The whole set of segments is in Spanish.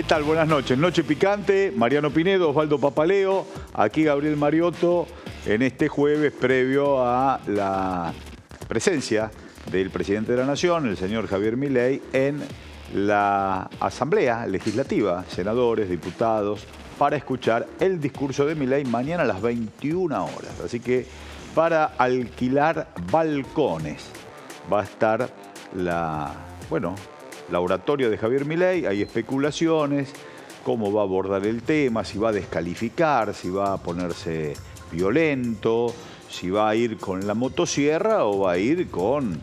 tal? Buenas noches. Noche picante, Mariano Pinedo, Osvaldo Papaleo, aquí Gabriel Mariotto, en este jueves previo a la presencia del presidente de la Nación, el señor Javier Milei, en la Asamblea Legislativa, senadores, diputados, para escuchar el discurso de Milei mañana a las 21 horas. Así que para alquilar balcones va a estar la oratoria de Javier Milei. Hay especulaciones, cómo va a abordar el tema, si va a descalificar, si va a ponerse violento, si va a ir con la motosierra o va a ir con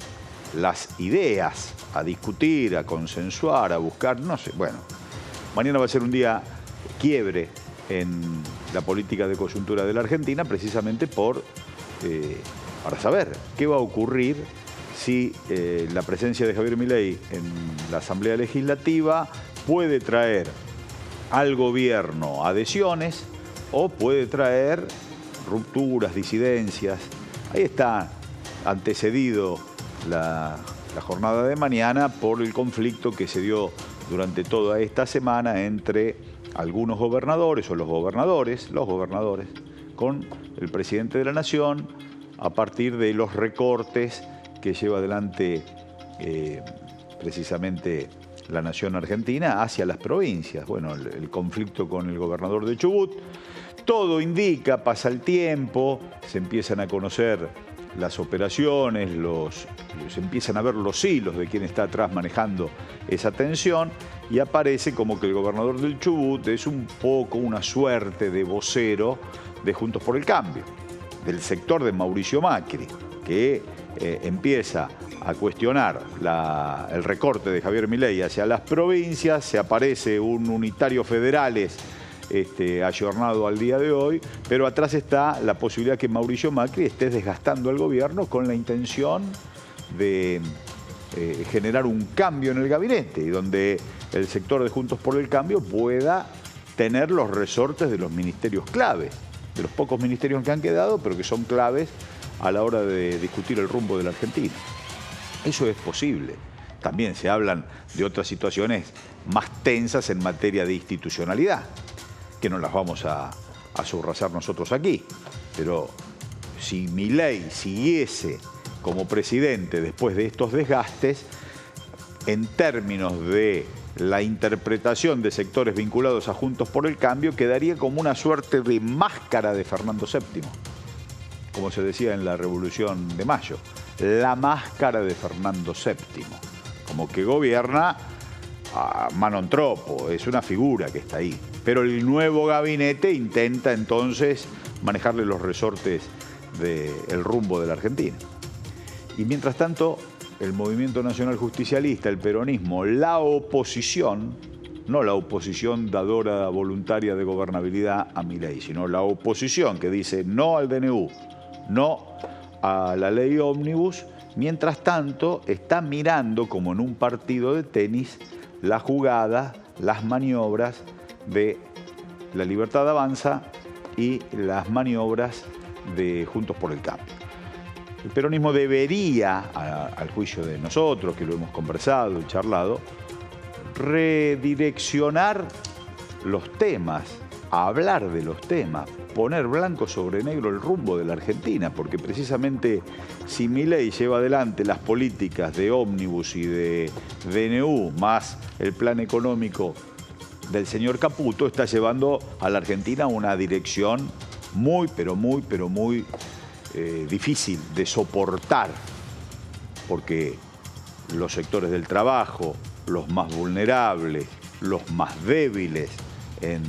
las ideas, a discutir, a consensuar, a buscar, no sé. Bueno, mañana va a ser un día quiebre en la política de coyuntura de la Argentina, precisamente para saber qué va a ocurrir si la presencia de Javier Milei en la Asamblea Legislativa puede traer al gobierno adhesiones o puede traer rupturas, disidencias. Ahí está antecedido la jornada de mañana por el conflicto que se dio durante toda esta semana entre algunos gobernadores o los gobernadores con el presidente de la Nación a partir de los recortes que lleva adelante precisamente la Nación Argentina hacia las provincias. Bueno, el conflicto con el gobernador de Chubut. Todo indica, pasa el tiempo, se empiezan a conocer las operaciones, se empiezan a ver los hilos de quién está atrás manejando esa tensión y aparece como que el gobernador del Chubut es un poco una suerte de vocero de Juntos por el Cambio, del sector de Mauricio Macri, que empieza a cuestionar el recorte de Javier Milei hacia las provincias. Se aparece un unitario federales ayornado al día de hoy, pero atrás está la posibilidad que Mauricio Macri esté desgastando al gobierno con la intención de generar un cambio en el gabinete y donde el sector de Juntos por el Cambio pueda tener los resortes de los ministerios claves, de los pocos ministerios que han quedado, pero que son claves a la hora de discutir el rumbo de la Argentina. Eso es posible. También se hablan de otras situaciones más tensas en materia de institucionalidad, que no las vamos a subrayar nosotros aquí. Pero si Milei siguiese como presidente después de estos desgastes, en términos de la interpretación de sectores vinculados a Juntos por el Cambio, quedaría como una suerte de máscara de Fernando VII, como se decía en la Revolución de Mayo, la máscara de Fernando VII, como que gobierna a mano en tropo, es una figura que está ahí. Pero el nuevo gabinete intenta entonces manejarle los resortes del rumbo de la Argentina. Y mientras tanto, el Movimiento Nacional Justicialista, el peronismo, la oposición, no la oposición dadora voluntaria de gobernabilidad a Milei, sino la oposición que dice no al DNU, no a la ley ómnibus, mientras tanto está mirando como en un partido de tenis la jugada, las maniobras de La Libertad Avanza y las maniobras de Juntos por el Cambio. El peronismo debería, al juicio de nosotros, que lo hemos conversado y charlado, redireccionar los temas, hablar de los temas, poner blanco sobre negro el rumbo de la Argentina, porque precisamente si Milei lleva adelante las políticas de ómnibus y de DNU, más el plan económico del señor Caputo, está llevando a la Argentina a una dirección muy difícil de soportar, porque los sectores del trabajo, los más vulnerables, los más débiles en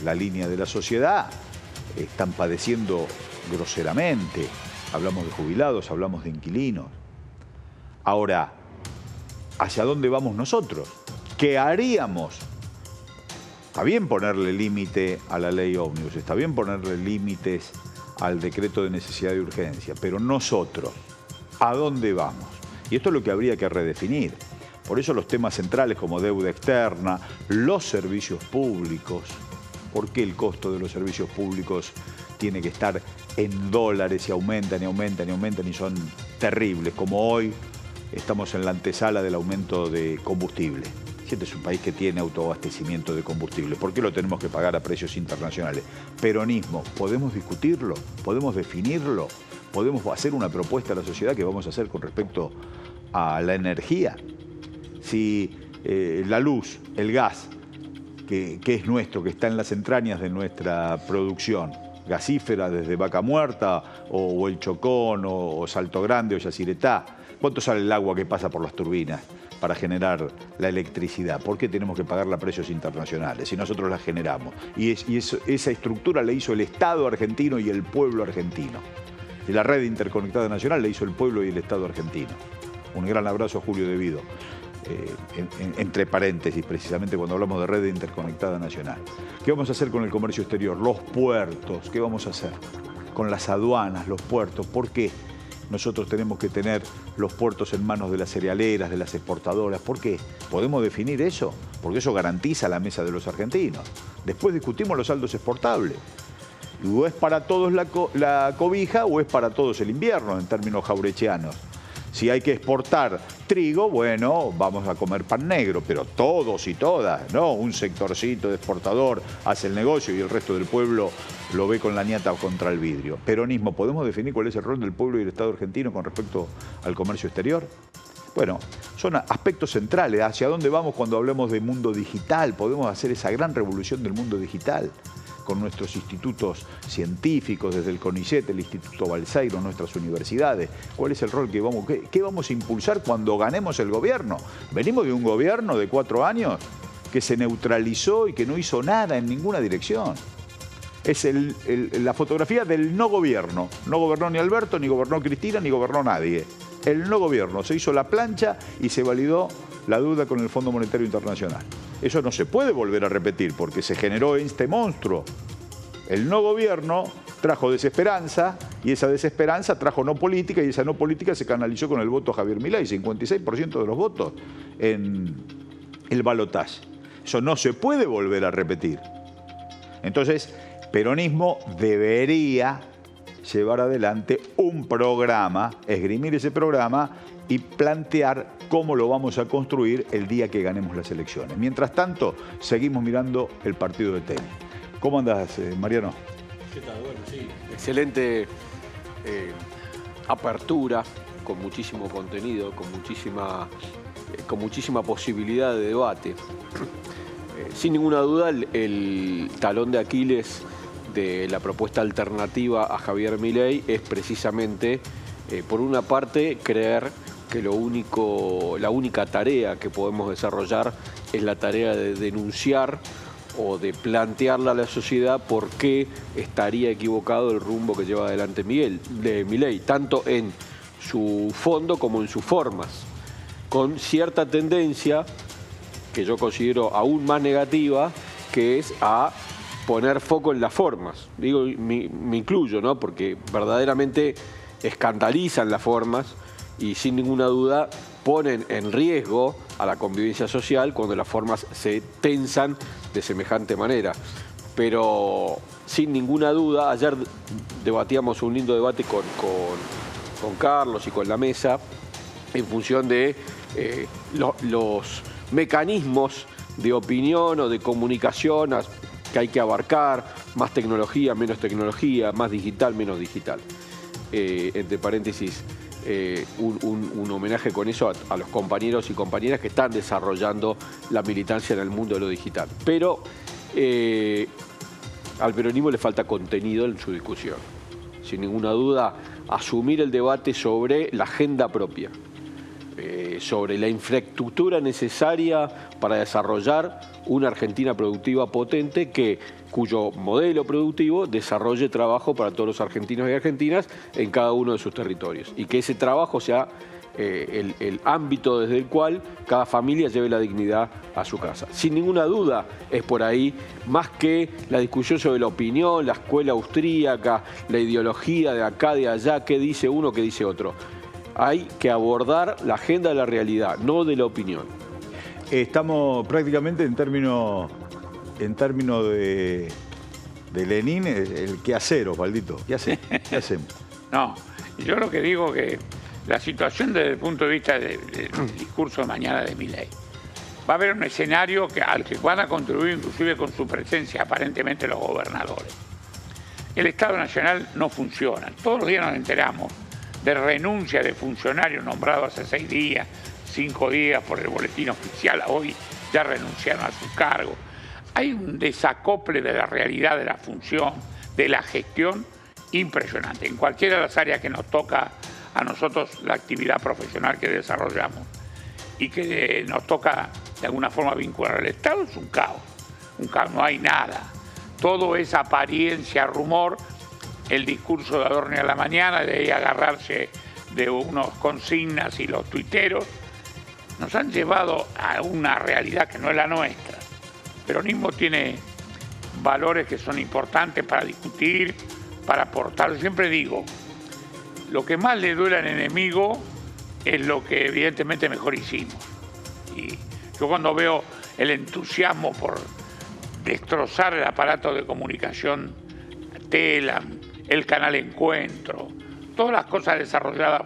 la línea de la sociedad, están padeciendo groseramente. Hablamos de jubilados, hablamos de inquilinos. Ahora, ¿hacia dónde vamos nosotros? ¿Qué haríamos? Está bien ponerle límite a la ley ómnibus, está bien ponerle límites al decreto de necesidad y urgencia, pero nosotros, ¿a dónde vamos? Y esto es lo que habría que redefinir. Por eso los temas centrales como deuda externa, los servicios públicos. ¿Por qué el costo de los servicios públicos tiene que estar en dólares y aumentan y aumentan y aumentan y son terribles? Como hoy estamos en la antesala del aumento de combustible. Si este es un país que tiene autoabastecimiento de combustible, ¿por qué lo tenemos que pagar a precios internacionales? Peronismo, ¿podemos discutirlo? ¿Podemos definirlo? ¿Podemos hacer una propuesta a la sociedad que vamos a hacer con respecto a la energía? Si la luz, el gas, que es nuestro, que está en las entrañas de nuestra producción, gasífera desde Vaca Muerta o El Chocón o Salto Grande o Yacyretá, ¿cuánto sale el agua que pasa por las turbinas para generar la electricidad? ¿Por qué tenemos que pagarla a precios internacionales si nosotros la generamos? Y esa estructura la hizo el Estado argentino y el pueblo argentino. Y la red interconectada nacional la hizo el pueblo y el Estado argentino. Un gran abrazo a Julio De Vido. Entre paréntesis, precisamente cuando hablamos de red interconectada nacional. ¿Qué vamos a hacer con el comercio exterior? Los puertos, ¿qué vamos a hacer? Con las aduanas, los puertos. ¿Por qué nosotros tenemos que tener los puertos en manos de las cerealeras, de las exportadoras? ¿Por qué? ¿Podemos definir eso? Porque eso garantiza la mesa de los argentinos. Después discutimos los saldos exportables. O es para todos la cobija o es para todos el invierno, en términos jaurechianos. Si hay que exportar trigo, bueno, vamos a comer pan negro, pero todos y todas, ¿no? Un sectorcito de exportador hace el negocio y el resto del pueblo lo ve con la ñata contra el vidrio. Peronismo, ¿podemos definir cuál es el rol del pueblo y del Estado argentino con respecto al comercio exterior? Bueno, son aspectos centrales. ¿Hacia dónde vamos cuando hablamos de mundo digital? Podemos hacer esa gran revolución del mundo digital con nuestros institutos científicos, desde el CONICET, el Instituto Balseiro, nuestras universidades. ¿Cuál es el rol que qué vamos a impulsar cuando ganemos el gobierno? Venimos de un gobierno de 4 años que se neutralizó y que no hizo nada en ninguna dirección. Es la fotografía del no gobierno. No gobernó ni Alberto, ni gobernó Cristina, ni gobernó nadie. El no gobierno. Se hizo la plancha y se validó la deuda con el Fondo Monetario Internacional. Eso no se puede volver a repetir porque se generó este monstruo. El no gobierno trajo desesperanza y esa desesperanza trajo no política y esa no política se canalizó con el voto a Javier Milei, 56% de los votos en el balotaje. Eso no se puede volver a repetir. Entonces, peronismo debería llevar adelante un programa, esgrimir ese programa y plantear cómo lo vamos a construir el día que ganemos las elecciones. Mientras tanto, seguimos mirando el partido de tenis. ¿Cómo andás, Mariano? ¿Qué tal? Bueno, sí. Excelente apertura, con muchísimo contenido, con muchísima posibilidad de debate. Sin ninguna duda, el talón de Aquiles de la propuesta alternativa a Javier Milei es precisamente, por una parte, creer que la única tarea que podemos desarrollar es la tarea de denunciar o de plantearle a la sociedad por qué estaría equivocado el rumbo que lleva adelante Milei, tanto en su fondo como en sus formas, con cierta tendencia que yo considero aún más negativa, que es a poner foco en las formas. Digo, me incluyo, ¿no? Porque verdaderamente escandalizan las formas y sin ninguna duda ponen en riesgo a la convivencia social cuando las formas se tensan de semejante manera. Pero sin ninguna duda, ayer debatíamos un lindo debate con Carlos y con la mesa en función de los mecanismos de opinión o de comunicación que hay que abarcar, más tecnología, menos tecnología, más digital, menos digital. Entre paréntesis, un homenaje con eso a los compañeros y compañeras que están desarrollando la militancia en el mundo de lo digital. Pero al peronismo le falta contenido en su discusión. Sin ninguna duda, asumir el debate sobre la agenda propia, sobre la infraestructura necesaria para desarrollar una Argentina productiva potente cuyo modelo productivo desarrolle trabajo para todos los argentinos y argentinas en cada uno de sus territorios. Y que ese trabajo sea el ámbito desde el cual cada familia lleve la dignidad a su casa. Sin ninguna duda es por ahí, más que la discusión sobre la opinión, la escuela austríaca, la ideología de acá, de allá, qué dice uno, qué dice otro. Hay que abordar la agenda de la realidad, no de la opinión. Estamos prácticamente en términos de Lenin, el quehacer, Osvaldito. ¿Qué hacemos? No, yo lo que digo que la situación desde el punto de vista del discurso de mañana de Milei va a haber un escenario al que van a contribuir inclusive con su presencia aparentemente los gobernadores. El Estado Nacional no funciona. Todos los días nos enteramos de renuncia de funcionarios nombrados hace 6 días, 5 días por el boletín oficial, hoy ya renunciaron a su cargo. Hay un desacople de la realidad de la función, de la gestión, impresionante. En cualquiera de las áreas que nos toca a nosotros la actividad profesional que desarrollamos y que nos toca de alguna forma vincular al Estado, es un caos. Un caos, no hay nada. Todo es apariencia, rumor, el discurso de Adorni a la mañana, de ahí agarrarse de unos consignas y los tuiteros, nos han llevado a una realidad que no es la nuestra. El peronismo tiene valores que son importantes para discutir, para aportar. Yo siempre digo, lo que más le duele al enemigo es lo que evidentemente mejor hicimos. Y yo cuando veo el entusiasmo por destrozar el aparato de comunicación, Telam, el canal Encuentro, todas las cosas desarrolladas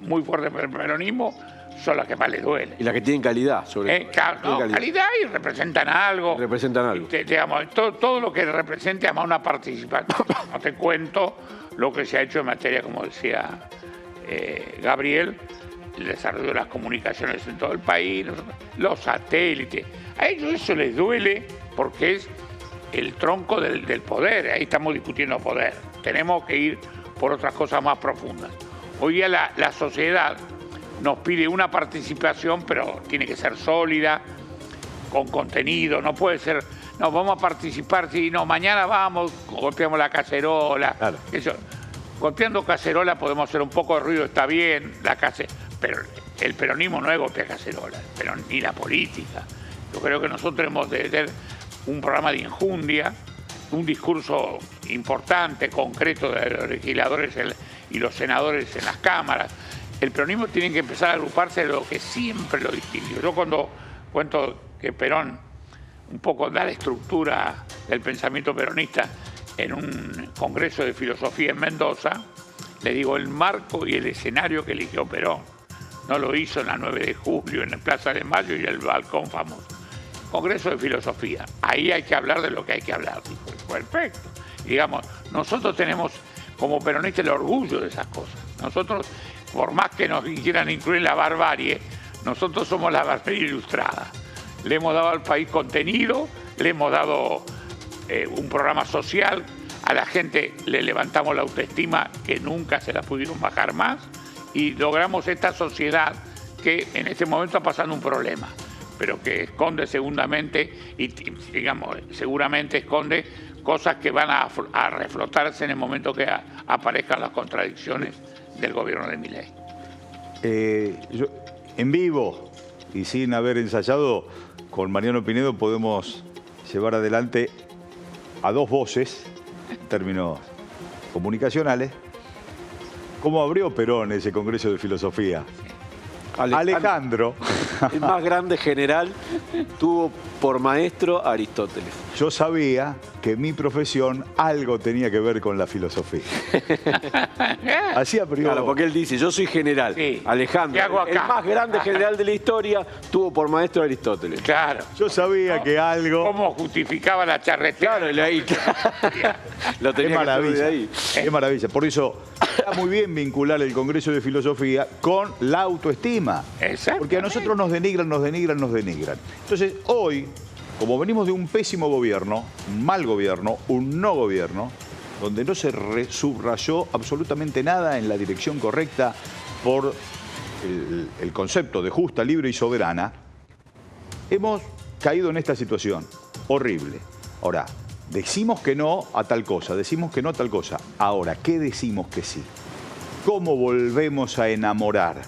muy fuertes por el peronismo, son las que más les duelen. Y las que tienen calidad, sobre todo. Claro, calidad y representan algo. Representan algo. Digamos, todo lo que represente además una participación. No te cuento lo que se ha hecho en materia, como decía Gabriel, el desarrollo de las comunicaciones en todo el país, los satélites. A ellos eso les duele porque es el tronco del poder. Ahí estamos discutiendo poder. Tenemos que ir por otras cosas más profundas. Hoy día la sociedad nos pide una participación, pero tiene que ser sólida, con contenido, no puede ser, no, vamos a participar, sí, no, mañana vamos, golpeamos la cacerola. Claro. Eso. Golpeando cacerola podemos hacer un poco de ruido, está bien, pero el peronismo no es golpear cacerola, pero ni la política. Yo creo que nosotros hemos de tener un programa de enjundia, un discurso importante, concreto de los legisladores y los senadores en las cámaras. El peronismo tiene que empezar a agruparse de lo que siempre lo distinguió. Yo cuando cuento que Perón un poco da la estructura del pensamiento peronista en un congreso de filosofía en Mendoza, le digo el marco y el escenario que eligió Perón. No lo hizo en la 9 de julio, en la Plaza de Mayo y el balcón famoso. Congreso de filosofía. Ahí hay que hablar de lo que hay que hablar. Dijo, perfecto. Y digamos, nosotros tenemos como peronistas el orgullo de esas cosas. Nosotros, por más que nos quieran incluir en la barbarie, nosotros somos la barbarie ilustrada. Le hemos dado al país contenido, le hemos dado un programa social, a la gente le levantamos la autoestima que nunca se la pudieron bajar más y logramos esta sociedad que en este momento está pasando un problema, pero que esconde segundamente y digamos, seguramente esconde cosas que van a reflotarse en el momento que aparezcan las contradicciones del gobierno de Milei. Yo, en vivo y sin haber ensayado, con Mariano Pinedo podemos llevar adelante a dos voces, en términos comunicacionales, cómo abrió Perón ese Congreso de Filosofía. Alejandro. El más grande general tuvo por maestro a Aristóteles. Yo sabía que mi profesión algo tenía que ver con la filosofía. Así abrió. Claro, porque él dice, yo soy general. Sí. Alejandro, el más grande general de la historia, tuvo por maestro a Aristóteles. Claro. Yo sabía que algo... ¿Cómo justificaba la charretera? Claro, ahí. Lo tenía. Qué maravilla. De ahí. Qué maravilla. Por eso está muy bien vincular el Congreso de Filosofía con la autoestima. Exacto. Porque a nosotros nos denigran. Entonces, hoy, como venimos de un pésimo gobierno, un mal gobierno, un no gobierno, donde no se subrayó absolutamente nada en la dirección correcta por el concepto de justa, libre y soberana, hemos caído en esta situación horrible. Ahora, decimos que no a tal cosa, decimos que no a tal cosa. Ahora, ¿qué decimos que sí? ¿Cómo volvemos a enamorar?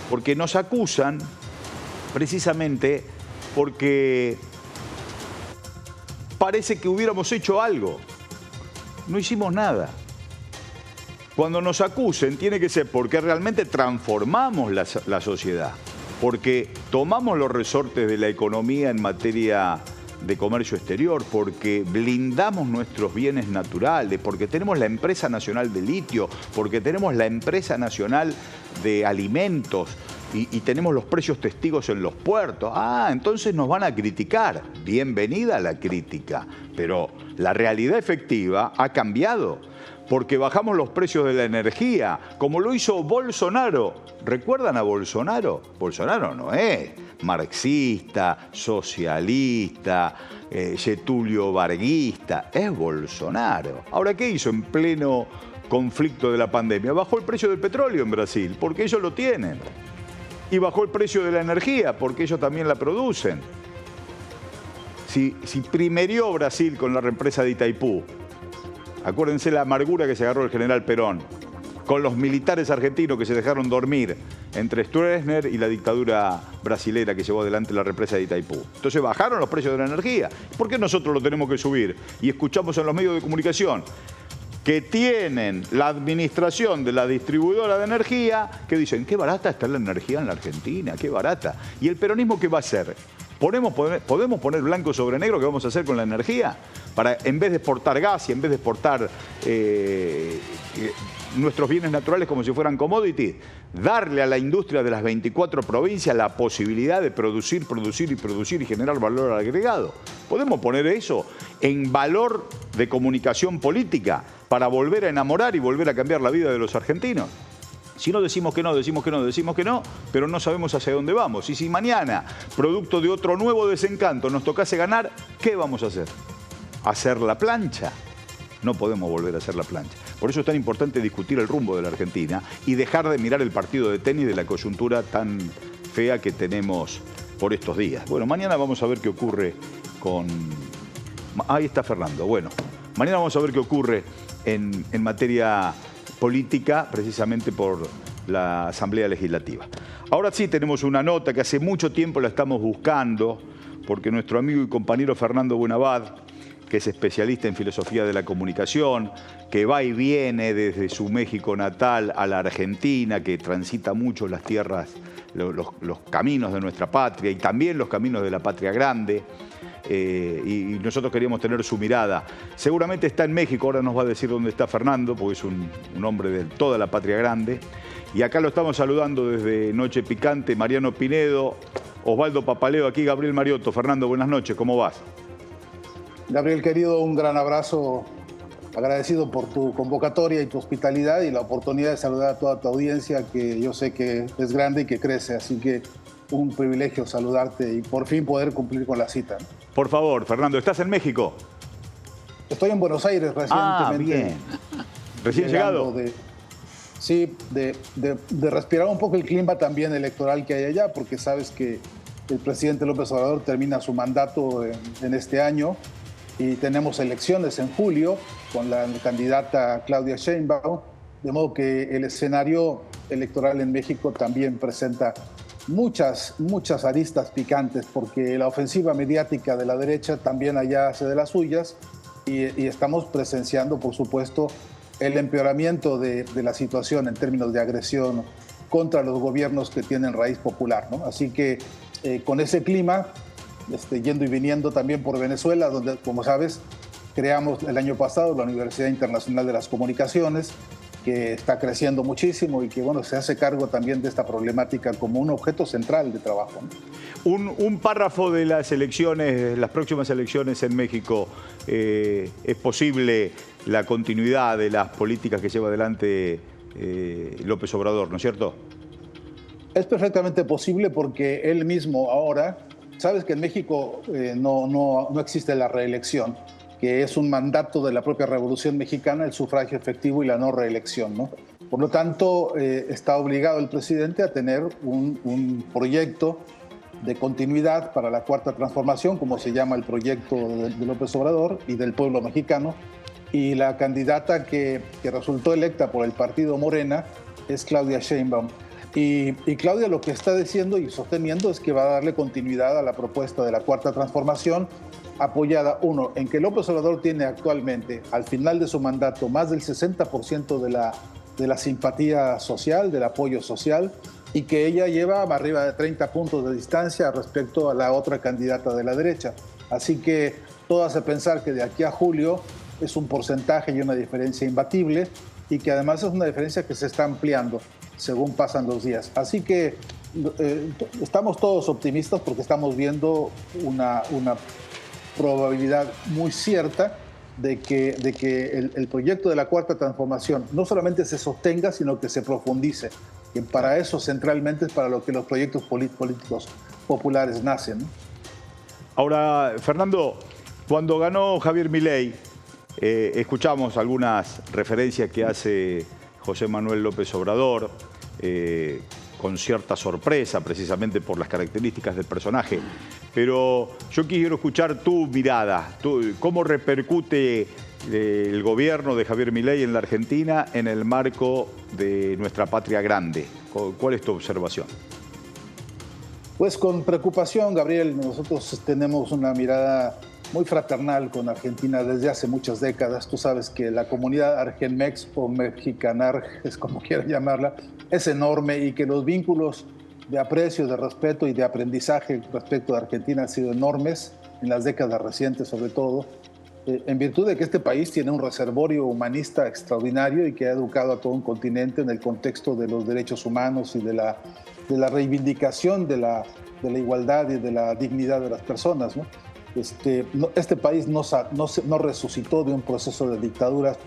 Porque nos acusan precisamente porque parece que hubiéramos hecho algo. No hicimos nada. Cuando nos acusen tiene que ser porque realmente transformamos la sociedad, porque tomamos los resortes de la economía en materia de comercio exterior, porque blindamos nuestros bienes naturales, porque tenemos la Empresa Nacional de Litio, porque tenemos la Empresa Nacional de Alimentos, y tenemos los precios testigos en los puertos. Ah, entonces nos van a criticar. Bienvenida la crítica, pero la realidad efectiva ha cambiado, porque bajamos los precios de la energía, como lo hizo Bolsonaro. ¿Recuerdan a Bolsonaro? Bolsonaro no es marxista, socialista, Getulio varguista, es Bolsonaro. Ahora, ¿qué hizo en pleno conflicto de la pandemia? Bajó el precio del petróleo en Brasil, porque ellos lo tienen. Y bajó el precio de la energía, porque ellos también la producen. Si primerió Brasil con la represa de Itaipú, acuérdense la amargura que se agarró el general Perón, con los militares argentinos que se dejaron dormir entre Stroessner y la dictadura brasilera que llevó adelante la represa de Itaipú. Entonces bajaron los precios de la energía. ¿Por qué nosotros lo tenemos que subir? Y escuchamos en los medios de comunicación que tienen la administración de la distribuidora de energía, que dicen, qué barata está la energía en la Argentina, qué barata. ¿Y el peronismo qué va a hacer? ¿Podemos poner blanco sobre negro qué vamos a hacer con la energía? Para, en vez de exportar gas y en vez de exportar nuestros bienes naturales como si fueran commodities, darle a la industria de las 24 provincias la posibilidad de producir y generar valor agregado. ¿Podemos poner eso en valor de comunicación política para volver a enamorar y volver a cambiar la vida de los argentinos? Si no, decimos que no, pero no sabemos hacia dónde vamos. Y si mañana, producto de otro nuevo desencanto, nos tocase ganar, ¿qué vamos a hacer? ¿Hacer la plancha? No podemos volver a hacer la plancha. Por eso es tan importante discutir el rumbo de la Argentina y dejar de mirar el partido de tenis de la coyuntura tan fea que tenemos por estos días. Bueno, mañana vamos a ver qué ocurre con... Ahí está Fernando. Bueno, mañana vamos a ver qué ocurre en materia política, precisamente por la Asamblea Legislativa. Ahora sí tenemos una nota que hace mucho tiempo la estamos buscando, porque nuestro amigo y compañero Fernando Buenabad, que es especialista en filosofía de la comunicación, que va y viene desde su México natal a la Argentina, que transita mucho las tierras, los caminos de nuestra patria y también los caminos de la patria grande, y nosotros queríamos tener su mirada. Seguramente está en México, ahora nos va a decir dónde está Fernando, porque es un hombre de toda la patria grande. Y acá lo estamos saludando desde Noche Picante, Mariano Pinedo, Osvaldo Papaleo, aquí Gabriel Mariotto. Fernando, buenas noches, ¿cómo vas? Gabriel, querido, un gran abrazo, agradecido por tu convocatoria y tu hospitalidad y la oportunidad de saludar a toda tu audiencia, que yo sé que es grande y que crece, así que un privilegio saludarte y por fin poder cumplir con la cita. Por favor, Fernando, ¿estás en México? Estoy en Buenos Aires recientemente. Ah, bien. ¿Recién llegado? De respirar un poco el clima también electoral que hay allá, porque sabes que el presidente López Obrador termina su mandato en este año y tenemos elecciones en julio con la candidata Claudia Sheinbaum, de modo que el escenario electoral en México también presenta muchas aristas picantes, porque la ofensiva mediática de la derecha también allá hace de las suyas y estamos presenciando, por supuesto, el empeoramiento de la situación en términos de agresión contra los gobiernos que tienen raíz popular, ¿no? Así que con ese clima, yendo y viniendo también por Venezuela, donde, como sabes, creamos el año pasado la Universidad Internacional de las Comunicaciones, que está creciendo muchísimo y que, bueno, se hace cargo también de esta problemática como un objeto central de trabajo, ¿no? Un párrafo de las elecciones, las próximas elecciones en México. ¿Es posible la continuidad de las políticas que lleva adelante López Obrador, no es cierto? Es perfectamente posible porque él mismo ahora, sabes que en México no existe la reelección, que es un mandato de la propia Revolución Mexicana, el sufragio efectivo y la no reelección, ¿no? Por lo tanto, está obligado el presidente a tener un proyecto de continuidad para la Cuarta Transformación, como se llama el proyecto de López Obrador y del pueblo mexicano. Y la candidata que resultó electa por el partido Morena es Claudia Sheinbaum. Y Claudia lo que está diciendo y sosteniendo es que va a darle continuidad a la propuesta de la Cuarta Transformación, apoyada, uno, en que López Obrador tiene actualmente, al final de su mandato, más del 60% de la simpatía social, del apoyo social, y que ella lleva arriba de 30 puntos de distancia respecto a la otra candidata de la derecha. Así que todo hace pensar que de aquí a julio es un porcentaje y una diferencia imbatible, y que además es una diferencia que se está ampliando según pasan los días. Así que estamos todos optimistas porque estamos viendo una probabilidad muy cierta de que el proyecto de la Cuarta Transformación no solamente se sostenga, sino que se profundice. Y para eso centralmente es para lo que los proyectos políticos populares nacen, ¿no? Ahora, Fernando, cuando ganó Javier Milei, escuchamos algunas referencias que hace José Manuel López Obrador, con cierta sorpresa, precisamente por las características del personaje. Pero yo quiero escuchar tu mirada, cómo repercute el gobierno de Javier Milei en la Argentina en el marco de nuestra patria grande. ¿Cuál es tu observación? Pues con preocupación, Gabriel. Nosotros tenemos una mirada muy fraternal con Argentina desde hace muchas décadas. Tú sabes que la comunidad Argenmex o Mexicanarg, como quieran llamarla, es enorme y que los vínculos de aprecio, de respeto y de aprendizaje respecto de Argentina han sido enormes en las décadas recientes, sobre todo, en virtud de que este país tiene un reservorio humanista extraordinario y que ha educado a todo un continente en el contexto de los derechos humanos y de la reivindicación de la igualdad y de la dignidad de las personas, ¿no? Este país no resucitó de un proceso de dictadura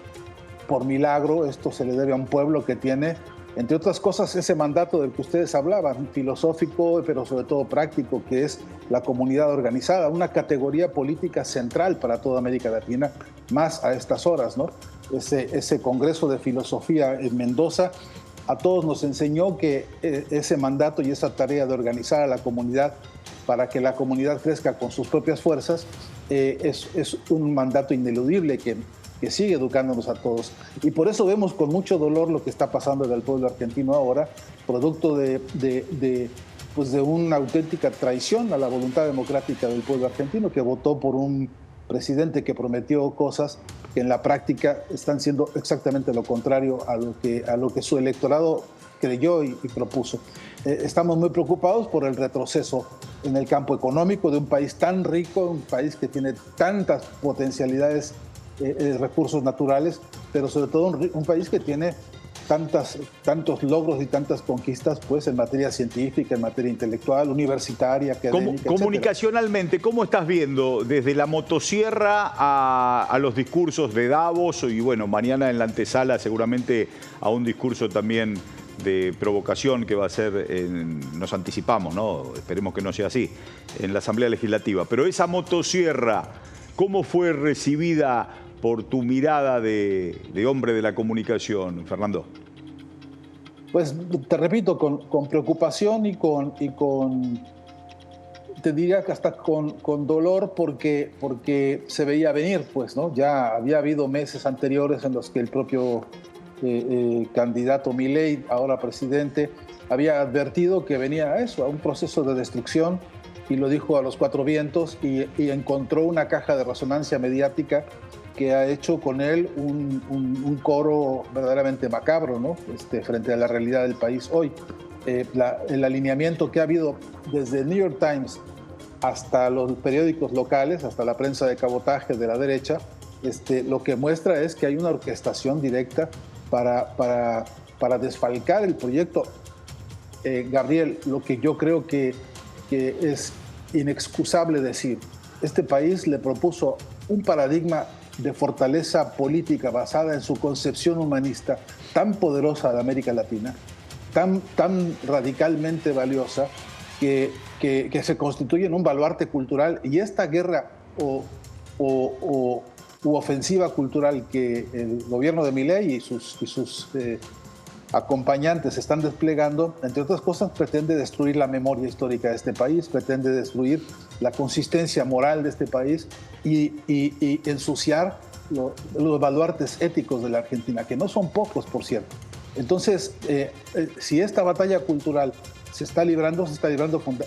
por milagro. Esto se le debe a un pueblo que tiene, entre otras cosas, ese mandato del que ustedes hablaban, filosófico, pero sobre todo práctico, que es la comunidad organizada, una categoría política central para toda América Latina, más a estas horas, ¿no? Ese Congreso de Filosofía en Mendoza a todos nos enseñó que ese mandato y esa tarea de organizar a la comunidad para que la comunidad crezca con sus propias fuerzas es un mandato ineludible que sigue educándonos a todos. Y por eso vemos con mucho dolor lo que está pasando en el pueblo argentino ahora, producto de una auténtica traición a la voluntad democrática del pueblo argentino, que votó por un presidente que prometió cosas que en la práctica están siendo exactamente lo contrario a lo que su electorado creyó y propuso. Estamos muy preocupados por el retroceso en el campo económico de un país tan rico, un país que tiene tantas potencialidades, recursos naturales, pero sobre todo un país que tiene tantos logros y tantas conquistas, pues, en materia científica, en materia intelectual, universitaria, académica, comunicacionalmente, ¿cómo estás viendo desde la motosierra a los discursos de Davos y, bueno, mañana en la antesala seguramente a un discurso también de provocación que va a ser, nos anticipamos, ¿no? Esperemos que no sea así, en la Asamblea Legislativa? Pero esa motosierra, ¿cómo fue recibida por tu mirada de hombre de la comunicación, Fernando? Pues te repito, con preocupación y con te diría que hasta con dolor porque se veía venir, pues, ¿no? Ya había habido meses anteriores en los que el propio candidato Milei, ahora presidente, había advertido que venía a un proceso de destrucción, y lo dijo a los cuatro vientos, y encontró una caja de resonancia mediática que ha hecho con él un coro verdaderamente macabro, ¿no? Frente a la realidad del país hoy. El alineamiento que ha habido desde el New York Times hasta los periódicos locales, hasta la prensa de cabotaje de la derecha, lo que muestra es que hay una orquestación directa para desfalcar el proyecto. Gabriel, lo que yo creo que es inexcusable decir, este país le propuso un paradigma de fortaleza política basada en su concepción humanista tan poderosa de América Latina, tan radicalmente valiosa, que se constituye en un baluarte cultural, y esta guerra u ofensiva cultural que el gobierno de Milei y sus acompañantes están desplegando, entre otras cosas, pretende destruir la memoria histórica de este país, pretende destruir la consistencia moral de este país y ensuciar los baluartes éticos de la Argentina, que no son pocos, por cierto. Entonces, si esta batalla cultural se está librando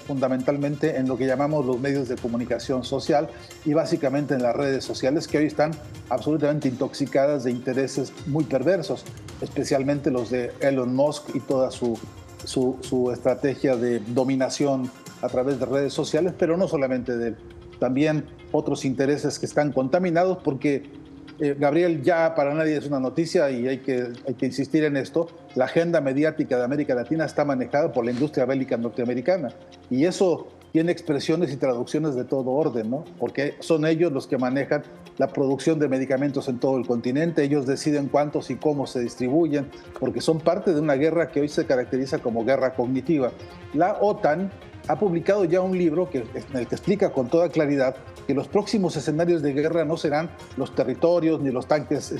fundamentalmente en lo que llamamos los medios de comunicación social, y básicamente en las redes sociales, que hoy están absolutamente intoxicadas de intereses muy perversos, especialmente los de Elon Musk y toda su estrategia de dominación a través de redes sociales, pero no solamente de él, también otros intereses que están contaminados, porque Gabriel, ya para nadie es una noticia y hay que insistir en esto. La agenda mediática de América Latina está manejada por la industria bélica norteamericana y eso tiene expresiones y traducciones de todo orden, ¿no? Porque son ellos los que manejan la producción de medicamentos en todo el continente, ellos deciden cuántos y cómo se distribuyen, porque son parte de una guerra que hoy se caracteriza como guerra cognitiva. La OTAN ha publicado ya un libro en el que explica con toda claridad que los próximos escenarios de guerra no serán los territorios ni los tanques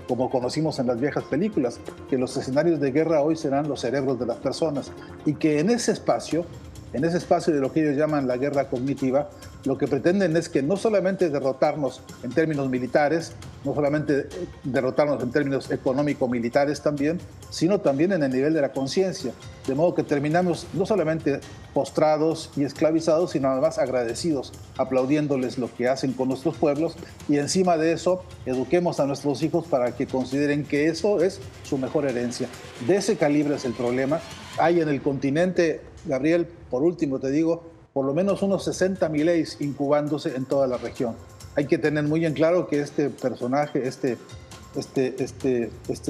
como conocimos en las viejas películas, que los escenarios de guerra hoy serán los cerebros de las personas y que en ese espacio de lo que ellos llaman la guerra cognitiva, lo que pretenden es que no solamente derrotarnos en términos militares, no solamente derrotarnos en términos económico-militares también, sino también en el nivel de la conciencia. De modo que terminamos no solamente postrados y esclavizados, sino además agradecidos, aplaudiéndoles lo que hacen con nuestros pueblos y encima de eso eduquemos a nuestros hijos para que consideren que eso es su mejor herencia. De ese calibre es el problema. Hay en el continente, Gabriel, por último te digo, por lo menos unos 60 Mileis incubándose en toda la región. Hay que tener muy en claro que este personaje, este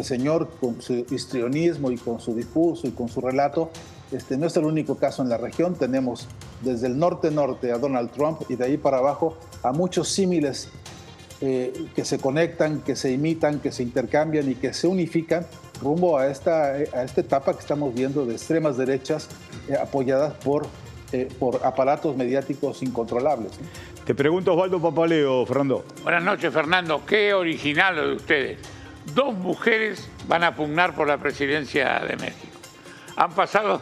señor con su histrionismo y con su discurso y con su relato, no es el único caso en la región. Tenemos desde el norte-norte a Donald Trump y de ahí para abajo a muchos símiles que se conectan, que se imitan, que se intercambian y que se unifican rumbo a esta etapa que estamos viendo de extremas derechas apoyadas por aparatos mediáticos incontrolables. Te pregunto, Osvaldo Papaleo, Fernando. Buenas noches, Fernando. Qué original lo de ustedes. 2 mujeres van a pugnar por la presidencia de México. Han pasado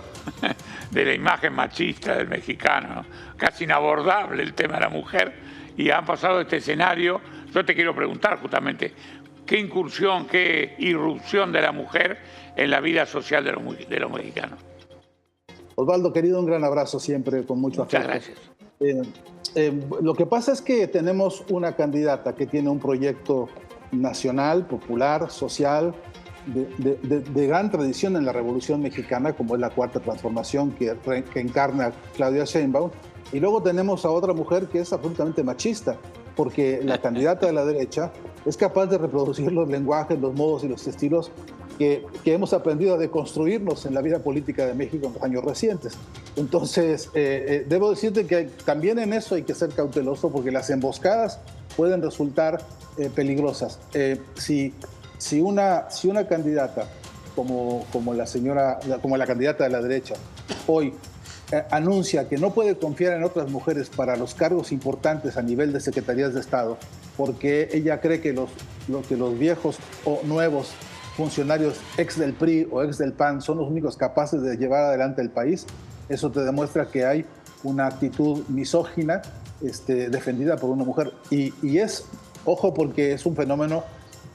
de la imagen machista del mexicano, casi inabordable el tema de la mujer, y han pasado este escenario. Yo te quiero preguntar justamente, ¿qué incursión, qué irrupción de la mujer en la vida social de los mexicanos? Osvaldo, querido, un gran abrazo siempre, con mucho afecto. Muchas gracias. Lo que pasa es que tenemos una candidata que tiene un proyecto nacional, popular, social, de gran tradición en la Revolución Mexicana, como es la Cuarta Transformación que encarna Claudia Sheinbaum, y luego tenemos a otra mujer que es absolutamente machista, porque la candidata de la derecha es capaz de reproducir los lenguajes, los modos y los estilos que hemos aprendido a deconstruirnos en la vida política de México en los años recientes. Entonces, debo decirte que también en eso hay que ser cauteloso porque las emboscadas pueden resultar peligrosas. Si una candidata como la candidata de la derecha hoy anuncia que no puede confiar en otras mujeres para los cargos importantes a nivel de secretarías de Estado porque ella cree que los viejos o nuevos funcionarios ex del PRI o ex del PAN son los únicos capaces de llevar adelante el país, eso te demuestra que hay una actitud misógina defendida por una mujer. Y es, ojo, porque es un fenómeno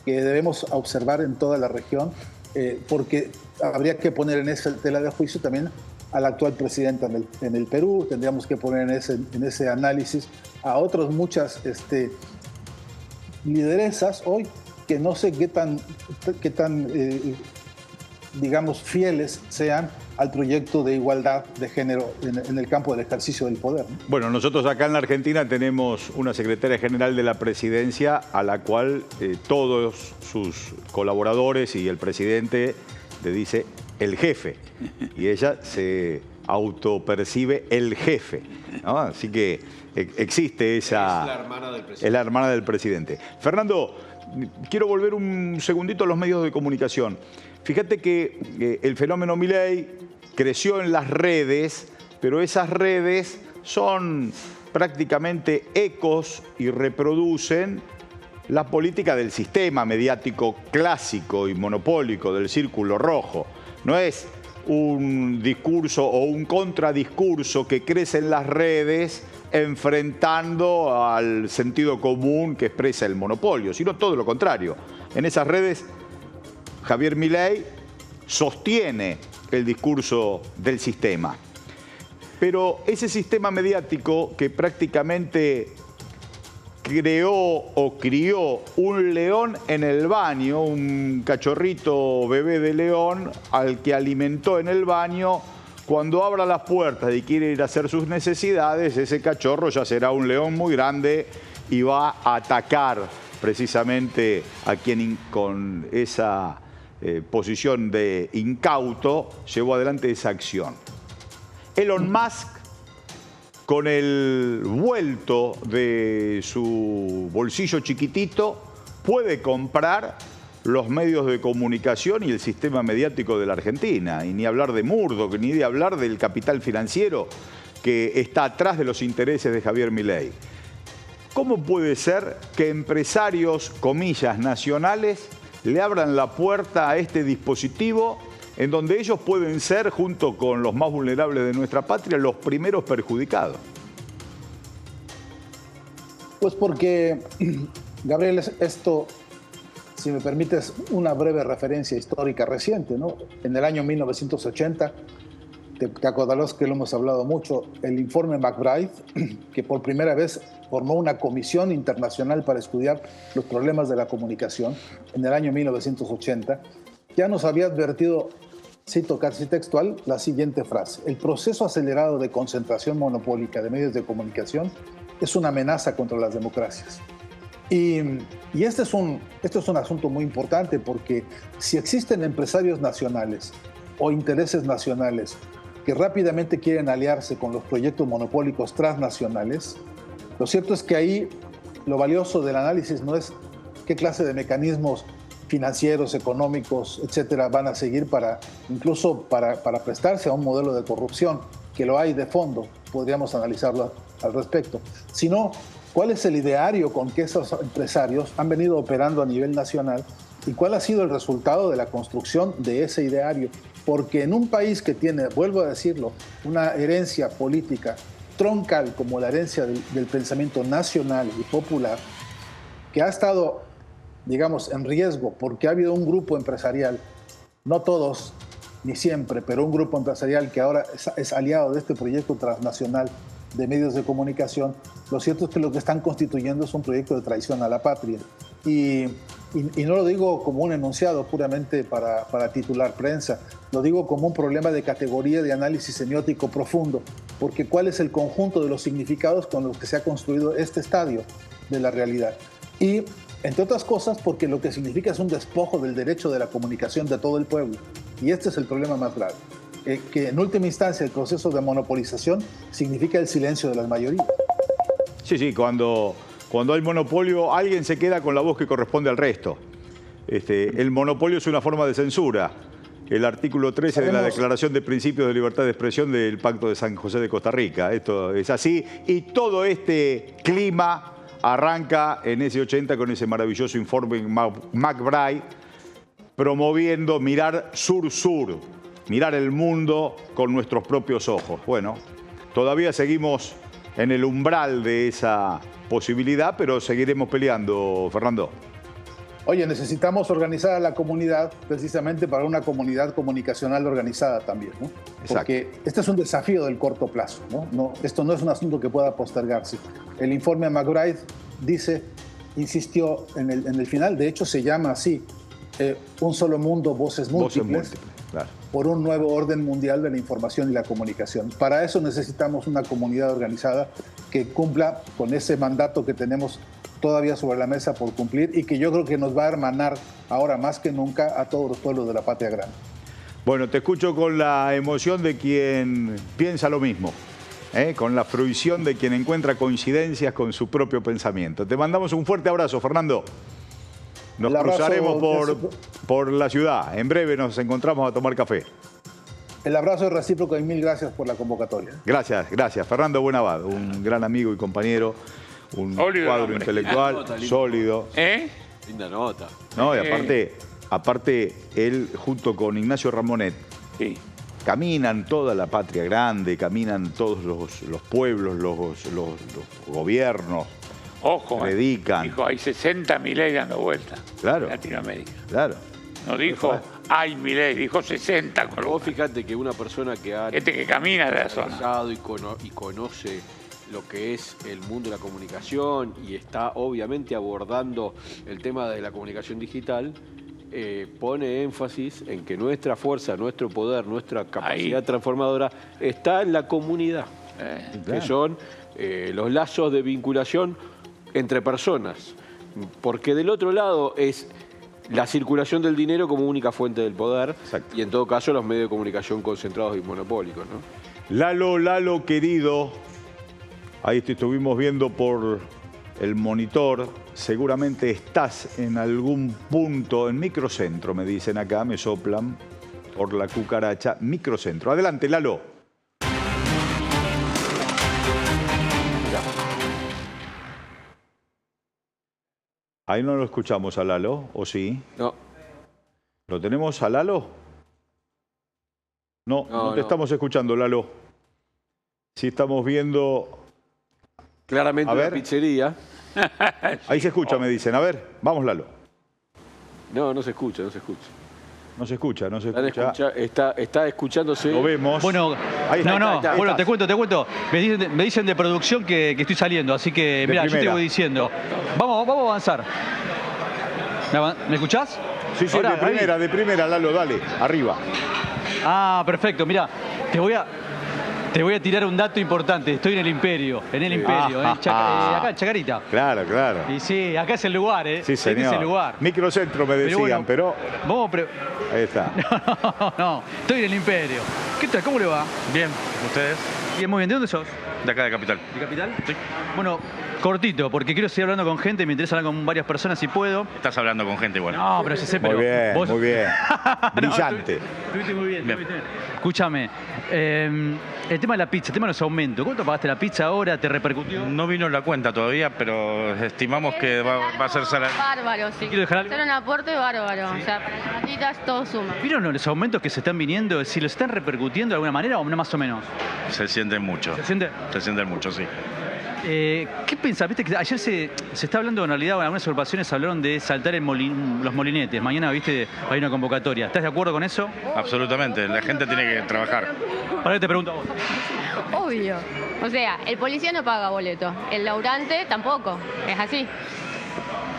que debemos observar en toda la región, porque habría que poner en esa tela de juicio también al actual presidente en el Perú, tendríamos que poner en ese análisis a otras muchas lideresas hoy que no sé qué tan digamos, fieles sean al proyecto de igualdad de género en el campo del ejercicio del poder, ¿no? Bueno, nosotros acá en la Argentina tenemos una secretaria general de la presidencia a la cual todos sus colaboradores y el presidente le dice el jefe. Y ella se autopercibe el jefe, ¿no? Así que existe esa... Es la hermana del presidente. Es la hermana del presidente. Fernando, quiero volver un segundito a los medios de comunicación. Fíjate que el fenómeno Milei creció en las redes, pero esas redes son prácticamente ecos y reproducen la política del sistema mediático clásico y monopólico del círculo rojo. No es un discurso o un contradiscurso que crece en las redes enfrentando al sentido común que expresa el monopolio, sino todo lo contrario. En esas redes, Javier Milei sostiene el discurso del sistema. Pero ese sistema mediático que prácticamente creó o crió un león en el baño, un cachorrito bebé de león al que alimentó en el baño, cuando abra las puertas y quiere ir a hacer sus necesidades, ese cachorro ya será un león muy grande y va a atacar precisamente a quien con esa posición de incauto llevó adelante esa acción. Elon Musk, con el vuelto de su bolsillo chiquitito, puede comprar los medios de comunicación y el sistema mediático de la Argentina. Y ni hablar de Murdoch, ni de hablar del capital financiero que está atrás de los intereses de Javier Milei. ¿Cómo puede ser que empresarios, comillas, nacionales, le abran la puerta a este dispositivo en donde ellos pueden ser, junto con los más vulnerables de nuestra patria, los primeros perjudicados? Pues porque, Gabriel, esto, si me permites una breve referencia histórica reciente, ¿no? En el año 1980, te acordarás que lo hemos hablado mucho, el informe McBride, que por primera vez formó una comisión internacional para estudiar los problemas de la comunicación, en el año 1980, ya nos había advertido, cito casi textual, la siguiente frase: el proceso acelerado de concentración monopólica de medios de comunicación es una amenaza contra las democracias. Y este es un asunto muy importante, porque si existen empresarios nacionales o intereses nacionales que rápidamente quieren aliarse con los proyectos monopólicos transnacionales, lo cierto es que ahí lo valioso del análisis no es qué clase de mecanismos financieros, económicos, etcétera, van a seguir incluso para prestarse a un modelo de corrupción, que lo hay de fondo, podríamos analizarlo al respecto, sino cuál es el ideario con que esos empresarios han venido operando a nivel nacional y cuál ha sido el resultado de la construcción de ese ideario. Porque en un país que tiene, vuelvo a decirlo, una herencia política troncal como la herencia del pensamiento nacional y popular, que ha estado, digamos, en riesgo porque ha habido un grupo empresarial, no todos ni siempre, pero un grupo empresarial que ahora es aliado de este proyecto transnacional de medios de comunicación, lo cierto es que lo que están constituyendo es un proyecto de traición a la patria. Y no lo digo como un enunciado puramente para titular prensa, lo digo como un problema de categoría de análisis semiótico profundo, porque cuál es el conjunto de los significados con los que se ha construido este estadio de la realidad. Y, entre otras cosas, porque lo que significa es un despojo del derecho de la comunicación de todo el pueblo. Y este es el problema más grave, que en última instancia el proceso de monopolización significa el silencio de las mayorías. Sí, cuando hay monopolio, alguien se queda con la voz que corresponde al resto. El monopolio es una forma de censura. El artículo 13 de la Declaración de Principios de Libertad de Expresión del Pacto de San José de Costa Rica. Esto es así. Y todo este clima arranca en ese 80 con ese maravilloso informe McBride, promoviendo mirar sur-sur, mirar el mundo con nuestros propios ojos. Bueno, todavía seguimos en el umbral de esa posibilidad, pero seguiremos peleando, Fernando. Oye, necesitamos organizar a la comunidad precisamente para una comunidad comunicacional organizada también, ¿no? Exacto. Porque este es un desafío del corto plazo, ¿no? Esto no es un asunto que pueda postergarse. El informe McBride insistió en el final, de hecho se llama así, un solo mundo, voces múltiples, claro, por un nuevo orden mundial de la información y la comunicación. Para eso necesitamos una comunidad organizada que cumpla con ese mandato que tenemos todavía sobre la mesa por cumplir y que yo creo que nos va a hermanar ahora más que nunca a todos los pueblos de la patria grande. Bueno, te escucho con la emoción de quien piensa lo mismo, con la fruición de quien encuentra coincidencias con su propio pensamiento. Te mandamos un fuerte abrazo, Fernando. Nos cruzaremos por la ciudad. En breve nos encontramos a tomar café. El abrazo es recíproco y mil gracias por la convocatoria. Gracias. Fernando Buenabad, un gran amigo y compañero, un cuadro intelectual sólido. Linda nota. No, y aparte, él junto con Ignacio Ramonet, caminan toda la patria grande, caminan todos los pueblos, los gobiernos. Ojo, predican. Dijo, hay 60 Milei dando vueltas en Latinoamérica. Claro. No dijo, hay Milei, dijo 60. Vos fíjate que una persona que ha... que camina de la zona. Y conoce lo que es el mundo de la comunicación y está obviamente abordando el tema de la comunicación digital, pone énfasis en que nuestra fuerza, nuestro poder, nuestra capacidad transformadora está en la comunidad, que son los lazos de vinculación entre personas, Porque del otro lado es la circulación del dinero como única fuente del poder. Exacto. Y en todo caso los medios de comunicación concentrados y monopólicos, ¿no? Lalo, querido, ahí te estuvimos viendo por el monitor. Seguramente estás en algún punto, en Microcentro, me dicen acá, me soplan por la cucaracha. Microcentro. Adelante, Lalo. Ahí no lo escuchamos a Lalo, ¿o sí? No. ¿Lo tenemos a Lalo? No te estamos escuchando, Lalo. Sí estamos viendo... Claramente A una ver. pizzería. Ahí se escucha, me dicen. A ver, vamos, Lalo. No se escucha, no se escucha. No se escucha. Está escuchándose. Lo vemos. Bueno, Ahí está, no, ahí está. bueno, te cuento. Me dicen de producción que estoy saliendo, así que, mira, yo te primera. voy diciendo. Vamos a avanzar. ¿Me escuchás? Sí, Ahora, de primera, Lalo, dale, arriba. Ah, perfecto, mira, te voy a tirar un dato importante. Estoy en el Imperio, acá en Chacarita. Claro. Y sí, acá es el lugar, ¿eh? Sí, Este señor. es el lugar. Microcentro me decían, pero... Vamos Ahí está. No, estoy en el Imperio. ¿Qué tal? ¿Cómo le va? Bien, ¿ustedes? Bien, muy bien. ¿De dónde sos? De acá de Capital. ¿De Capital? Sí. Bueno, cortito, porque quiero seguir hablando con gente, me interesa hablar con varias personas si puedo. Estás hablando con gente igual. No, pero sé, pero... Muy bien, vos- muy bien. No, Brillante. estuviste muy bien. Bien. Escúchame, el tema de la pizza, el tema de los aumentos. ¿Cuánto pagaste la pizza ahora? ¿Te repercutió? No vino la cuenta todavía, pero estimamos que va a ser salario. Bárbaro, sí. Quiero dejar algo. Hacer un aporte bárbaro. O sea, para las gatitas todo suma. ¿Vieron los aumentos que se están viniendo? ¿Si los están repercutiendo de alguna manera o no más o menos? Se sienten mucho. ¿Se siente? Se sienten mucho, sí. ¿Qué pensás? Viste que ayer se está hablando, en realidad, en algunas agrupaciones hablaron de saltar los molinetes. Mañana, viste, hay una convocatoria. ¿Estás de acuerdo con eso? Absolutamente. La gente tiene que trabajar. Para que te pregunto a vos. Obvio. O sea, el policía no paga boleto. El laburante tampoco. Es así.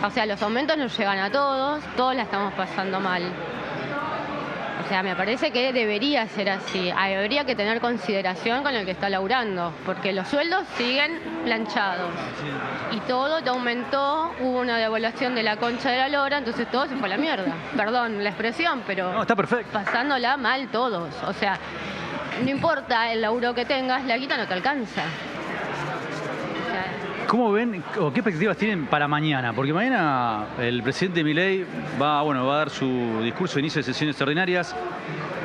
O sea, los aumentos nos llegan a todos la estamos pasando mal. O sea, me parece que debería ser así. Habría que tener consideración con el que está laburando, porque los sueldos siguen planchados. Y todo te aumentó, hubo una devaluación de la concha de la lora, entonces todo se fue a la mierda. Perdón la expresión, pero No, está perfecto. pasándola mal todos. O sea, no importa el laburo que tengas, la guita no te alcanza. O sea, ¿Cómo ven o qué expectativas tienen para mañana? Porque mañana el presidente Milei va a dar su discurso de inicio de sesiones extraordinarias.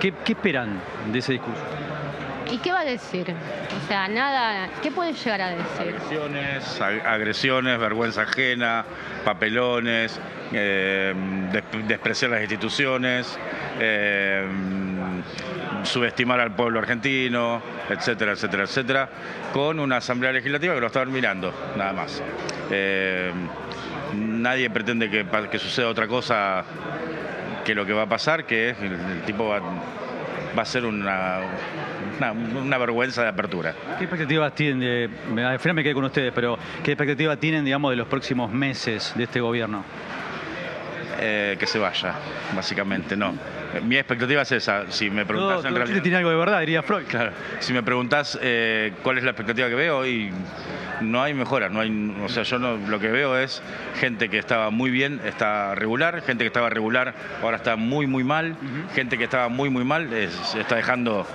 ¿Qué esperan de ese discurso? ¿y qué va a decir? O sea, nada, ¿qué puede llegar a decir? Agresiones, vergüenza ajena, papelones, despreciar las instituciones, subestimar al pueblo argentino, etcétera, con una asamblea legislativa que lo está mirando, nada más. Nadie pretende que suceda otra cosa que lo que va a pasar, que es el tipo va a ser una vergüenza de apertura. ¿Qué expectativas tienen al final me quedé con ustedes, pero qué expectativas tienen, digamos, de los próximos meses de este gobierno? Que se vaya, básicamente, no. Mi expectativa es esa. Si me preguntás en realidad... tiene algo de verdad, diría Freud. Claro. Si me preguntás cuál es la expectativa que veo, y no hay mejora, o sea, yo lo que veo es gente que estaba muy bien, está regular, gente que estaba regular, ahora está muy mal, gente que estaba muy mal, se está dejando,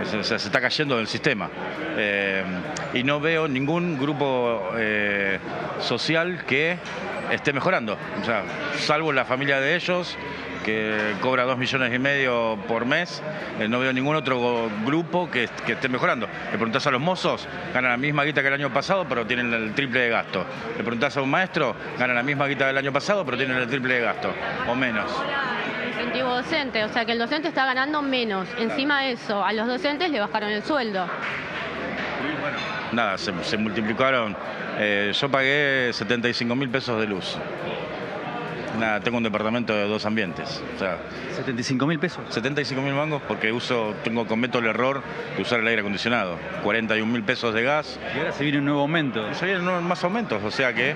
se está cayendo del sistema. Y no veo ningún grupo social que esté mejorando, o sea, salvo la familia de ellos, que cobra 2,5 millones por mes, no veo ningún otro grupo que esté mejorando. Le preguntás a los mozos, ganan la misma guita que el año pasado, pero tienen el triple de gasto. Le preguntás a un maestro, ganan la misma guita del año pasado, pero tienen el triple de gasto, o menos. Incentivo docente, o sea que el docente está ganando menos. Encima de eso, a los docentes le bajaron el sueldo. Nada, se multiplicaron. Yo pagué 75.000 pesos de luz. Nada, tengo un departamento de 2 ambientes. O sea, 75.000 pesos. 75.000 mangos porque cometo el error de usar el aire acondicionado. 41.000 pesos de gas. Y ahora se viene un nuevo aumento. Se vienen más aumentos, o sea que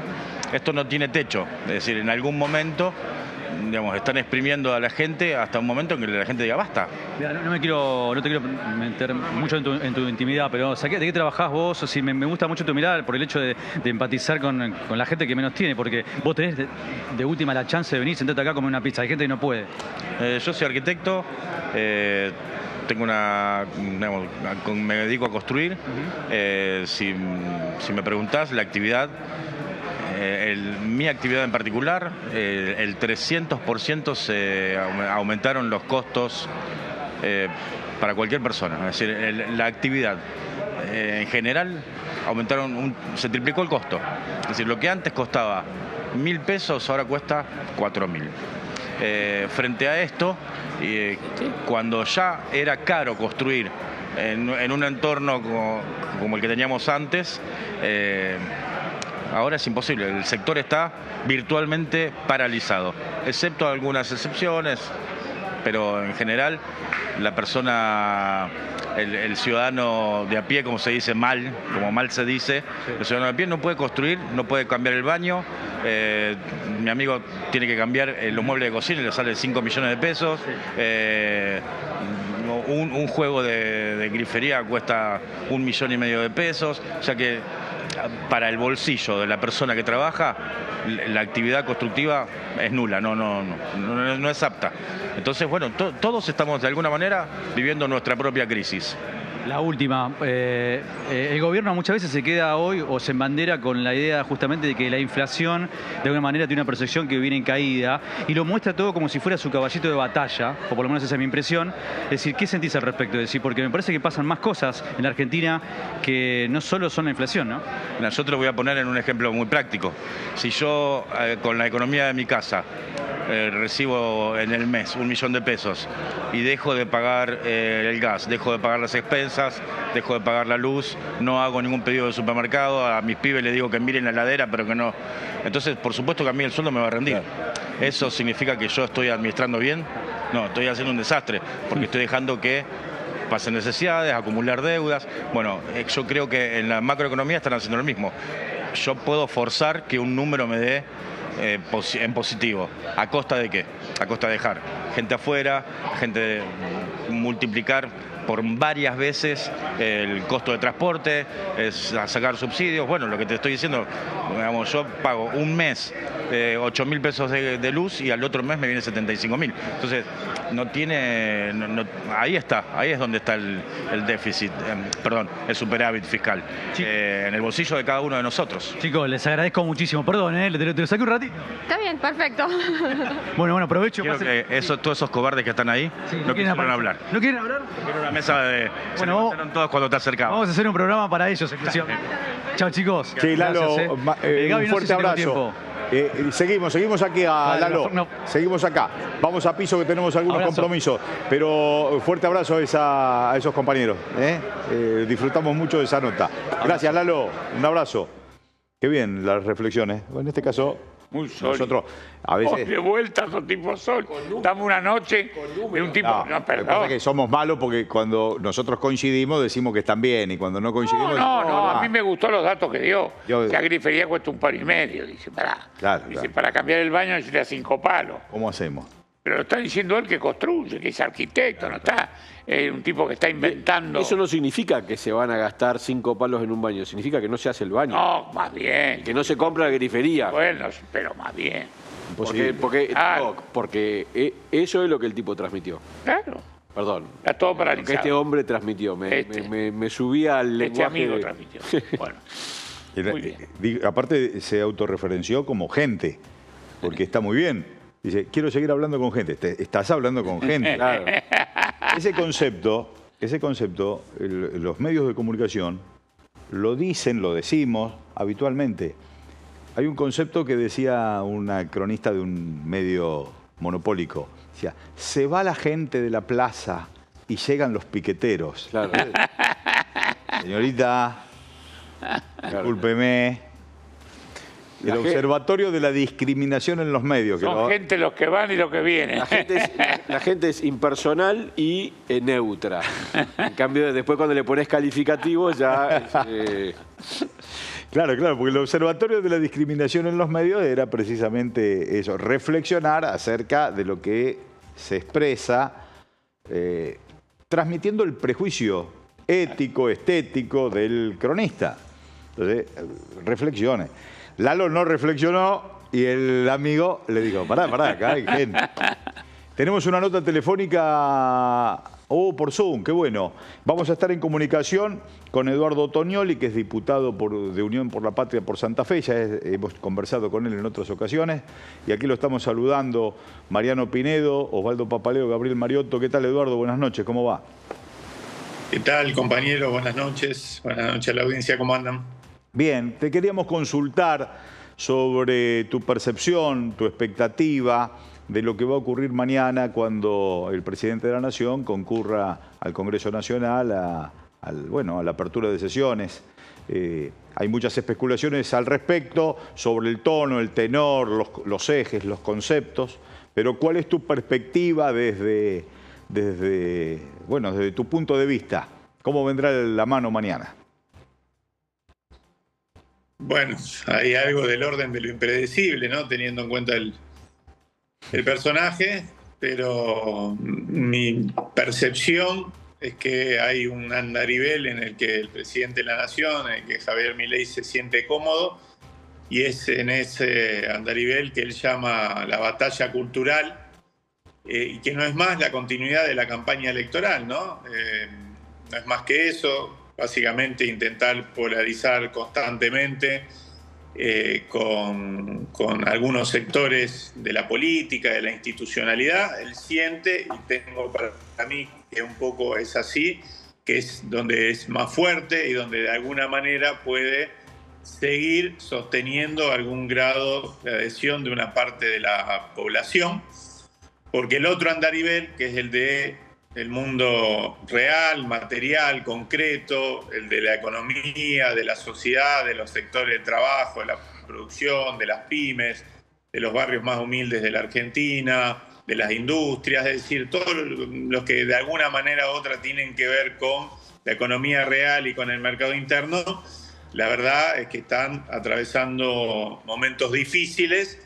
esto no tiene techo. Es decir, en algún momento digamos, están exprimiendo a la gente hasta un momento en que la gente diga basta. Mira, no te quiero meter mucho en tu intimidad, pero ¿de qué trabajás vos? O si me gusta mucho tu mirada por el hecho de empatizar con la gente que menos tiene, porque vos tenés de última la chance de venir, sentarte acá a comer una pizza. Hay gente que no puede. Yo soy arquitecto, tengo me dedico a construir. Si me preguntás, la actividad, mi actividad en particular, el 300% se aumentaron los costos para cualquier persona. Es decir, la actividad en general se triplicó el costo. Es decir, lo que antes costaba 1.000 pesos ahora cuesta 4.000. Frente a esto, cuando ya era caro construir en un entorno como el que teníamos antes, ahora es imposible. El sector está virtualmente paralizado, excepto algunas excepciones, pero en general la persona, el ciudadano de a pie, como se dice como mal se dice, el ciudadano de a pie no puede construir, no puede cambiar el baño. Mi amigo tiene que cambiar los muebles de cocina y le sale 5 millones de pesos. Un juego de grifería cuesta 1,5 millones de pesos. O sea que para el bolsillo de la persona que trabaja, la actividad constructiva es nula, no es apta. Entonces, bueno, todos estamos de alguna manera viviendo nuestra propia crisis. La última, el gobierno muchas veces se queda hoy o se embandera con la idea justamente de que la inflación de alguna manera tiene una percepción que viene en caída y lo muestra todo como si fuera su caballito de batalla, o por lo menos esa es mi impresión. Es decir, ¿qué sentís al respecto? Es decir, porque me parece que pasan más cosas en la Argentina que no solo son la inflación, ¿no? Yo te lo voy a poner en un ejemplo muy práctico. Si yo con la economía de mi casa recibo en el mes 1 millón de pesos y dejo de pagar el gas, dejo de pagar las expensas, dejo de pagar la luz, no hago ningún pedido de supermercado, a mis pibes les digo que miren la heladera, pero que no. Entonces, por supuesto que a mí el sueldo me va a rendir. ¿Eso significa que yo estoy administrando bien? No, estoy haciendo un desastre, porque estoy dejando que pasen necesidades, acumular deudas. Bueno, yo creo que en la macroeconomía están haciendo lo mismo. Yo puedo forzar que un número me dé en positivo. ¿A costa de qué? A costa de dejar gente afuera, multiplicar por varias veces el costo de transporte, a sacar subsidios. Bueno, lo que te estoy diciendo, digamos, yo pago un mes 8.000 pesos de luz y al otro mes me viene 75.000. Entonces, ahí es donde está el déficit, el superávit fiscal, en el bolsillo de cada uno de nosotros. Chicos, les agradezco muchísimo. Perdón, te lo saqué un ratito. Está bien, perfecto. Bueno, aprovecho. Quiero que todos esos cobardes que están ahí no quieren hablar. ¿No quieren hablar? Quiero una mesa de... Bueno, se levantaron todos cuando te acercabas. Vamos a hacer un programa para ellos, exclusivamente. Chao, chicos. Sí, Lalo, Gaby, un fuerte abrazo. Seguimos aquí Lalo. Seguimos acá. Vamos a piso que tenemos algunos compromisos. Pero fuerte abrazo a esos compañeros. Disfrutamos mucho de esa nota. Gracias, Lalo. Un abrazo. Qué bien las reflexiones. En este caso, muy sólido. Nosotros a veces... de vuelta son tipos sol. Dame una noche de un tipo... No, perdón. Lo que pasa es que somos malos porque cuando nosotros coincidimos decimos que están bien y cuando no coincidimos... A mí me gustó los datos que dio. Que la grifería cuesta 1,5 palos. Dice, para cambiar el baño necesita 5 palos. ¿Cómo hacemos? Pero lo está diciendo él que construye, que es arquitecto, no está un tipo que está inventando. Eso no significa que se van a gastar 5 palos en un baño, significa que no se hace el baño. No, más bien. Que no se compra la grifería. Bueno, pero más bien. Porque eso es lo que el tipo transmitió. Claro. Perdón. Está todo paralizado. Lo que este hombre transmitió. Me subí al lenguaje. Amigo transmitió. Bueno. Muy bien. Aparte se autorreferenció como gente, porque está muy bien. Dice, quiero seguir hablando con gente. Estás hablando con gente. Claro. Ese concepto, los medios de comunicación lo decimos habitualmente. Hay un concepto que decía una cronista de un medio monopólico. Decía, se va la gente de la plaza y llegan los piqueteros. Claro. Señorita, discúlpeme. El observatorio de la discriminación en los medios. Son gente los que van y los que vienen. La gente es impersonal y neutra. En cambio, después cuando le pones calificativo ya... Claro, porque el observatorio de la discriminación en los medios era precisamente eso, reflexionar acerca de lo que se expresa, transmitiendo el prejuicio ético, estético del cronista. Entonces, reflexione. Lalo no reflexionó y el amigo le dijo, pará, acá hay gente. Tenemos una nota telefónica, por Zoom, qué bueno. Vamos a estar en comunicación con Eduardo Tognoli, que es diputado de Unión por la Patria por Santa Fe. Ya hemos conversado con él en otras ocasiones. Y aquí lo estamos saludando Mariano Pinedo, Osvaldo Papaleo, Gabriel Mariotto. ¿Qué tal, Eduardo? Buenas noches, ¿cómo va? ¿Qué tal, compañeros? Buenas noches. Buenas noches a la audiencia, ¿cómo andan? Bien, te queríamos consultar sobre tu percepción, tu expectativa de lo que va a ocurrir mañana cuando el presidente de la Nación concurra al Congreso Nacional a la apertura de sesiones. Hay muchas especulaciones al respecto sobre el tono, el tenor, los ejes, los conceptos, pero ¿cuál es tu perspectiva desde tu punto de vista? ¿Cómo vendrá la mano mañana? Bueno, hay algo del orden de lo impredecible, ¿no? Teniendo en cuenta el personaje, pero mi percepción es que hay un andarivel en el que el presidente de la Nación, en el que Javier Milei se siente cómodo, y es en ese andarivel que él llama la batalla cultural, y que no es más la continuidad de la campaña electoral, ¿no? No es más que eso, básicamente intentar polarizar constantemente con algunos sectores de la política, de la institucionalidad. Él siente, y tengo para mí que un poco es así, que es donde es más fuerte y donde de alguna manera puede seguir sosteniendo algún grado de adhesión de una parte de la población, porque el otro andarivel, que es el de el mundo real, material, concreto, el de la economía, de la sociedad, de los sectores de trabajo, de la producción, de las pymes, de los barrios más humildes de la Argentina, de las industrias, es decir, todos los que de alguna manera u otra tienen que ver con la economía real y con el mercado interno. La verdad es que están atravesando momentos difíciles,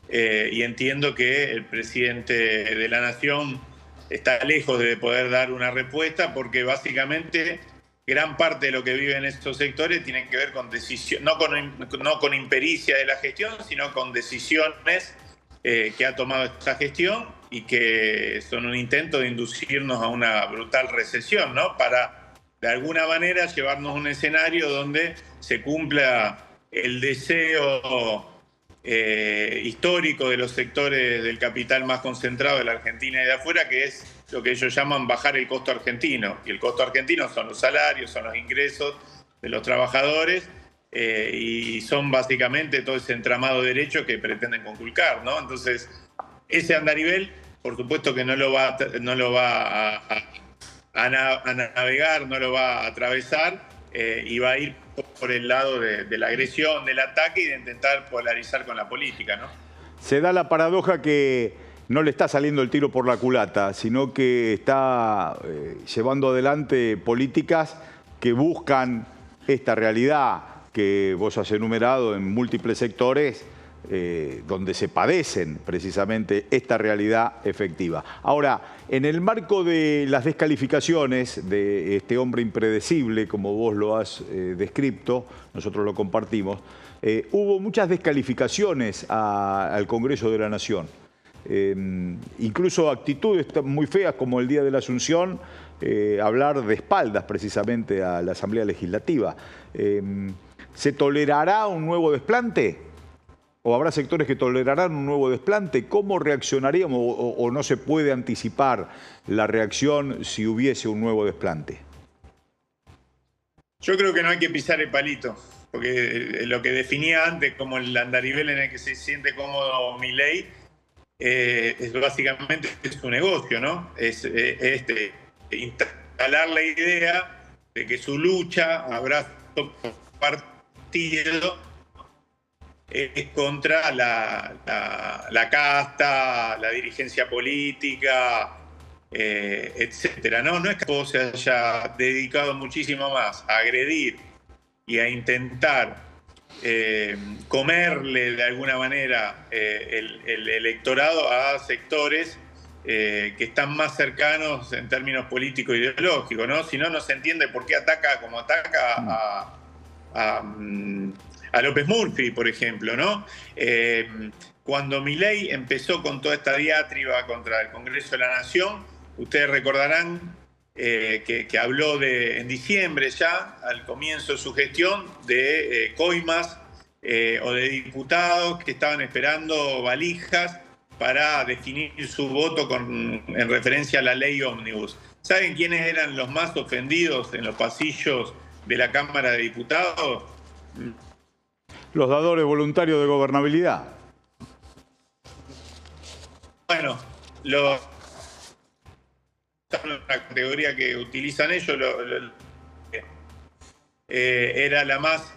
y entiendo que el presidente de la Nación está lejos de poder dar una respuesta, porque básicamente gran parte de lo que viven estos sectores tiene que ver con decisiones, no con impericia de la gestión, sino con decisiones que ha tomado esta gestión y que son un intento de inducirnos a una brutal recesión, ¿no? Para, de alguna manera, llevarnos a un escenario donde se cumpla el deseo histórico de los sectores del capital más concentrado de la Argentina y de afuera, que es lo que ellos llaman bajar el costo argentino. Y el costo argentino son los salarios, son los ingresos de los trabajadores, y son básicamente todo ese entramado de derechos que pretenden conculcar, ¿no? Entonces, ese andarivel, por supuesto que no lo va a navegar, no lo va a atravesar, y va a ir por el lado de la agresión, del ataque y de intentar polarizar con la política, ¿no? Se da la paradoja que no le está saliendo el tiro por la culata, sino que está llevando adelante políticas que buscan esta realidad que vos has enumerado en múltiples sectores, donde se padecen precisamente esta realidad efectiva. Ahora, en el marco de las descalificaciones de este hombre impredecible, como vos lo has descrito, nosotros lo compartimos, hubo muchas descalificaciones al Congreso de la Nación. Incluso actitudes muy feas como el día de la Asunción, hablar de espaldas precisamente a la Asamblea Legislativa. ¿Se tolerará un nuevo desplante? ¿O habrá sectores que tolerarán un nuevo desplante? ¿Cómo reaccionaríamos o no se puede anticipar la reacción si hubiese un nuevo desplante? Yo creo que no hay que pisar el palito, porque lo que definía antes como el andarivel en el que se siente cómodo Milei, es básicamente su negocio, ¿no? Es instalar la idea de que su lucha, abrazo partido, es contra la casta, la dirigencia política, etcétera. No es que todo se haya dedicado muchísimo más a agredir y a intentar comerle de alguna manera el electorado a sectores que están más cercanos en términos políticos e ideológicos, ¿no? Si no, no se entiende por qué ataca como ataca a López Murphy, por ejemplo, ¿no? Cuando Milei empezó con toda esta diatriba contra el Congreso de la Nación, ustedes recordarán que habló en diciembre ya, al comienzo de su gestión, de coimas o de diputados que estaban esperando valijas para definir su voto en referencia a la ley ómnibus. ¿Saben quiénes eran los más ofendidos en los pasillos de la Cámara de Diputados? Los dadores voluntarios de gobernabilidad. Bueno, la categoría que utilizan ellos era la más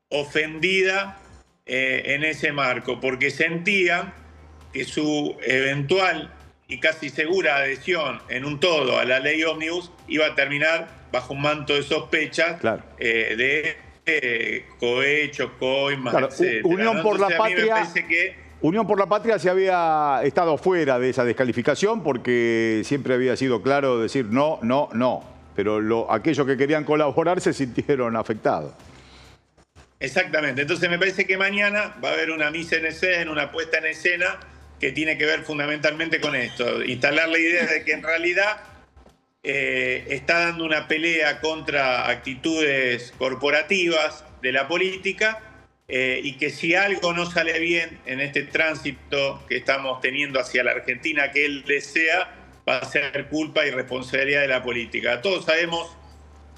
ofendida en ese marco, porque sentían que su eventual y casi segura adhesión en un todo a la ley ómnibus iba a terminar bajo un manto de sospechas, claro, de cohechos, coimas, claro, etc. Unión por la Patria. Unión por la Patria se había estado fuera de esa descalificación porque siempre había sido claro decir no, no, no. Pero aquellos que querían colaborar se sintieron afectados. Exactamente. Entonces me parece que mañana va a haber una mise en escena, una puesta en escena que tiene que ver fundamentalmente con esto. Instalar la idea de que en realidad está dando una pelea contra actitudes corporativas de la política, y que si algo no sale bien en este tránsito que estamos teniendo hacia la Argentina que él desea, va a ser culpa y responsabilidad de la política. Todos sabemos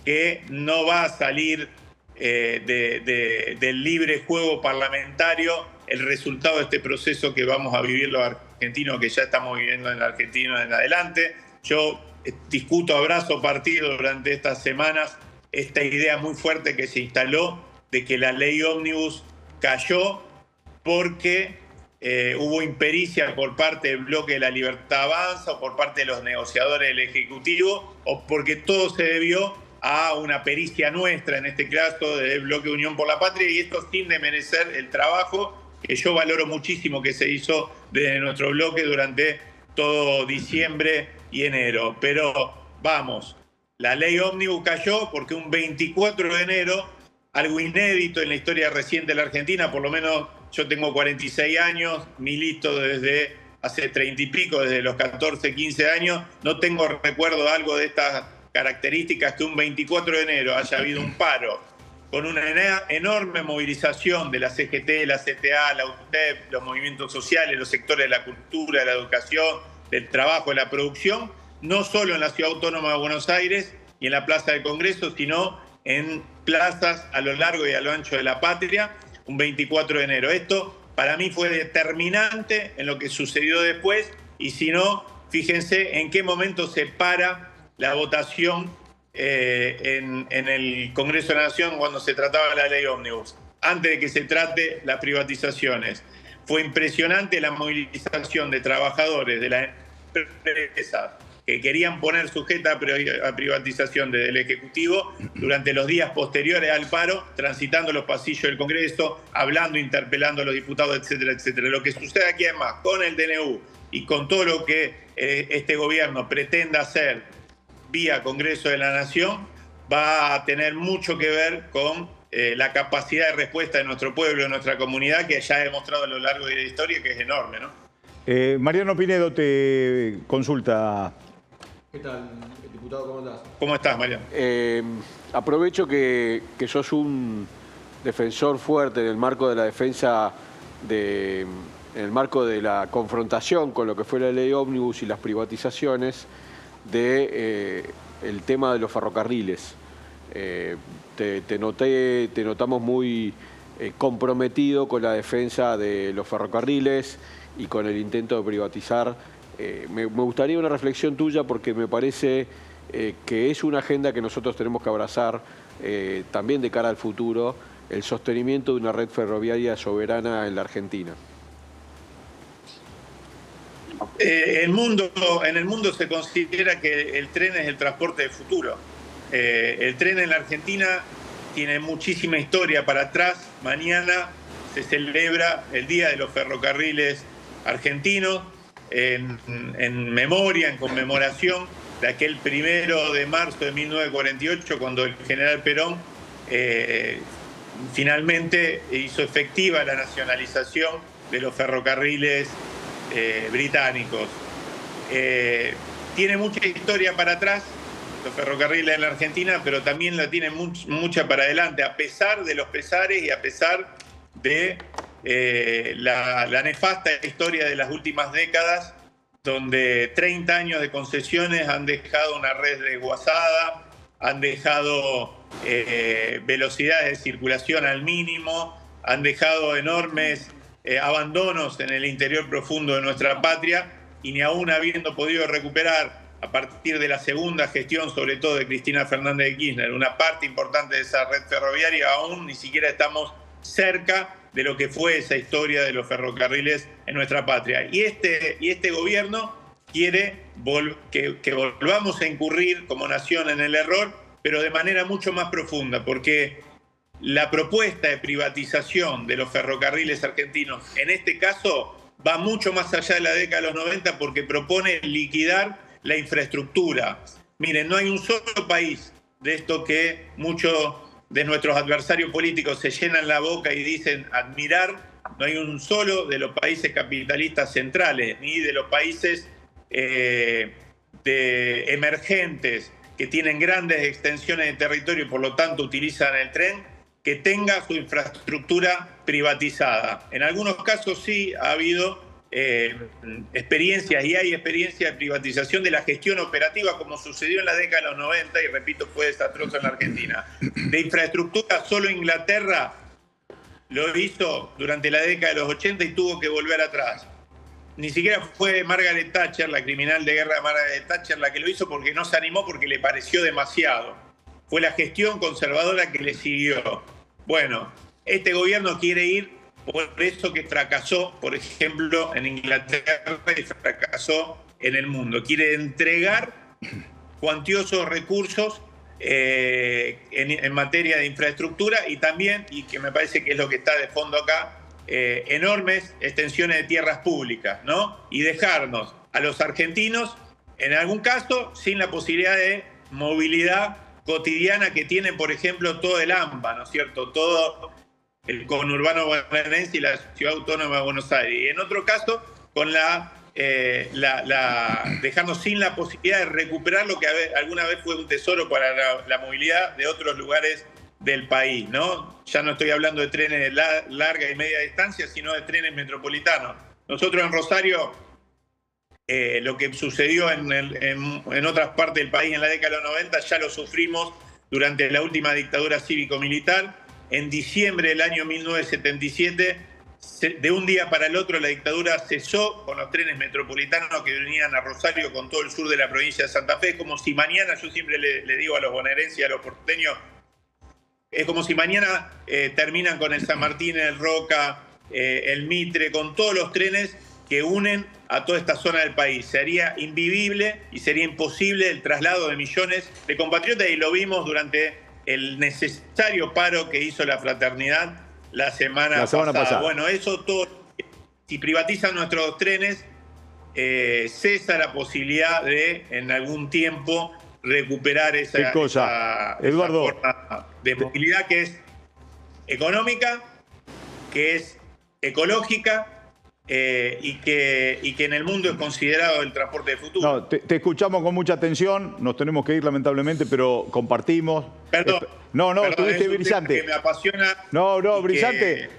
que no va a salir del libre juego parlamentario el resultado de este proceso que vamos a vivir los argentinos, que ya estamos viviendo en la Argentina en adelante. Yo discuto a brazo partido durante estas semanas esta idea muy fuerte que se instaló de que la ley ómnibus cayó porque hubo impericia por parte del bloque de la Libertad Avanza o por parte de los negociadores del Ejecutivo, o porque todo se debió a una pericia nuestra, en este caso del bloque Unión por la Patria, y esto sin desmerecer el trabajo que yo valoro muchísimo que se hizo desde nuestro bloque durante todo diciembre y enero. Pero vamos, la ley ómnibus cayó porque un 24 de enero, algo inédito en la historia reciente de la Argentina, por lo menos yo tengo 46 años, milito desde hace 30 y pico, desde los 14, 15 años, no tengo recuerdo de algo de estas características, que un 24 de enero haya habido un paro con una enorme movilización de la CGT, la CTA, la UTEP, los movimientos sociales, los sectores de la cultura, de la educación, del trabajo, de la producción, no solo en la Ciudad Autónoma de Buenos Aires y en la Plaza del Congreso, sino en plazas a lo largo y a lo ancho de la patria, un 24 de enero. Esto para mí fue determinante en lo que sucedió después, y si no, fíjense en qué momento se para la votación en el Congreso de la Nación cuando se trataba la ley ómnibus, antes de que se trate las privatizaciones. Fue impresionante la movilización de trabajadores de las empresas que querían poner sujeta a privatización desde el Ejecutivo durante los días posteriores al paro, transitando los pasillos del Congreso, hablando, interpelando a los diputados, etcétera, etcétera. Lo que sucede aquí además con el DNU y con todo lo que este gobierno pretenda hacer vía Congreso de la Nación va a tener mucho que ver con la capacidad de respuesta de nuestro pueblo, de nuestra comunidad, que ya ha demostrado a lo largo de la historia que es enorme, ¿no? Mariano Pinedo te consulta. ¿Qué tal, diputado? ¿Cómo estás? ¿Cómo estás, Mariano? Aprovecho que sos un defensor fuerte en el marco de la defensa, en el marco de la confrontación con lo que fue la ley ómnibus y las privatizaciones, el tema de los ferrocarriles. Te notamos muy comprometido con la defensa de los ferrocarriles y con el intento de privatizar. Me gustaría una reflexión tuya, porque me parece que es una agenda que nosotros tenemos que abrazar también de cara al futuro, el sostenimiento de una red ferroviaria soberana en la Argentina. En el mundo se considera que el tren es el transporte del futuro. El tren en la Argentina tiene muchísima historia para atrás. Mañana se celebra el Día de los Ferrocarriles Argentinos en memoria, en conmemoración de aquel 1 de marzo de 1948, cuando el general Perón finalmente hizo efectiva la nacionalización de los ferrocarriles británicos. Tiene mucha historia para atrás los ferrocarriles en la Argentina, pero también la tiene mucha para adelante, a pesar de los pesares y a pesar de la nefasta historia de las últimas décadas, donde 30 años de concesiones han dejado una red desguazada, han dejado velocidades de circulación al mínimo, han dejado enormes abandonos en el interior profundo de nuestra patria, y ni aún habiendo podido recuperar a partir de la segunda gestión, sobre todo de Cristina Fernández de Kirchner, una parte importante de esa red ferroviaria, aún ni siquiera estamos cerca de lo que fue esa historia de los ferrocarriles en nuestra patria. Y este gobierno quiere que volvamos a incurrir como nación en el error, pero de manera mucho más profunda, porque la propuesta de privatización de los ferrocarriles argentinos, en este caso, va mucho más allá de la década de los 90, porque propone liquidar la infraestructura. Miren, no hay un solo país de esto que muchos de nuestros adversarios políticos se llenan la boca y dicen admirar. No hay un solo de los países capitalistas centrales, ni de los países emergentes que tienen grandes extensiones de territorio y por lo tanto utilizan el tren, que tenga su infraestructura privatizada. En algunos casos sí ha habido experiencias, y hay experiencias de privatización de la gestión operativa, como sucedió en la década de los 90, y repito, fue desastroso en la Argentina. De infraestructura, solo Inglaterra lo hizo durante la década de los 80 y tuvo que volver atrás. Ni siquiera fue Margaret Thatcher, la criminal de guerra de Margaret Thatcher, la que lo hizo, porque no se animó, porque le pareció demasiado. Fue la gestión conservadora que le siguió. Bueno, este gobierno quiere ir por eso que fracasó, por ejemplo, en Inglaterra y fracasó en el mundo. Quiere entregar cuantiosos recursos en materia de infraestructura y también, y que me parece que es lo que está de fondo acá, enormes extensiones de tierras públicas, ¿no? Y dejarnos a los argentinos, en algún caso, sin la posibilidad de movilidad cotidiana que tiene, por ejemplo, todo el AMBA, ¿no es cierto? Todo el conurbano bonaerense y la ciudad autónoma de Buenos Aires. Y en otro caso, con dejarnos sin la posibilidad de recuperar lo que alguna vez fue un tesoro para la movilidad de otros lugares del país, ¿no? Ya no estoy hablando de trenes de larga y media distancia, sino de trenes metropolitanos. Nosotros en Rosario, lo que sucedió en otras partes del país en la década de los 90, ya lo sufrimos durante la última dictadura cívico-militar. En diciembre del año 1977, de un día para el otro, la dictadura cesó con los trenes metropolitanos que venían a Rosario con todo el sur de la provincia de Santa Fe. Es como si mañana, yo siempre le digo a los bonaerenses y a los porteños, es como si mañana terminan con el San Martín, el Roca, el Mitre, con todos los trenes que unen a toda esta zona del país. Sería invivible y sería imposible el traslado de millones de compatriotas, y lo vimos durante el necesario paro que hizo la fraternidad la semana pasada. Bueno, eso todo, si privatizan nuestros trenes, cesa la posibilidad de, en algún tiempo, recuperar esa forma de movilidad que es económica, que es ecológica, y que en el mundo es considerado el transporte de futuro. No, te escuchamos con mucha atención, nos tenemos que ir lamentablemente, pero compartimos. Perdón. Estuviste brillante. Que me apasiona. Brillante.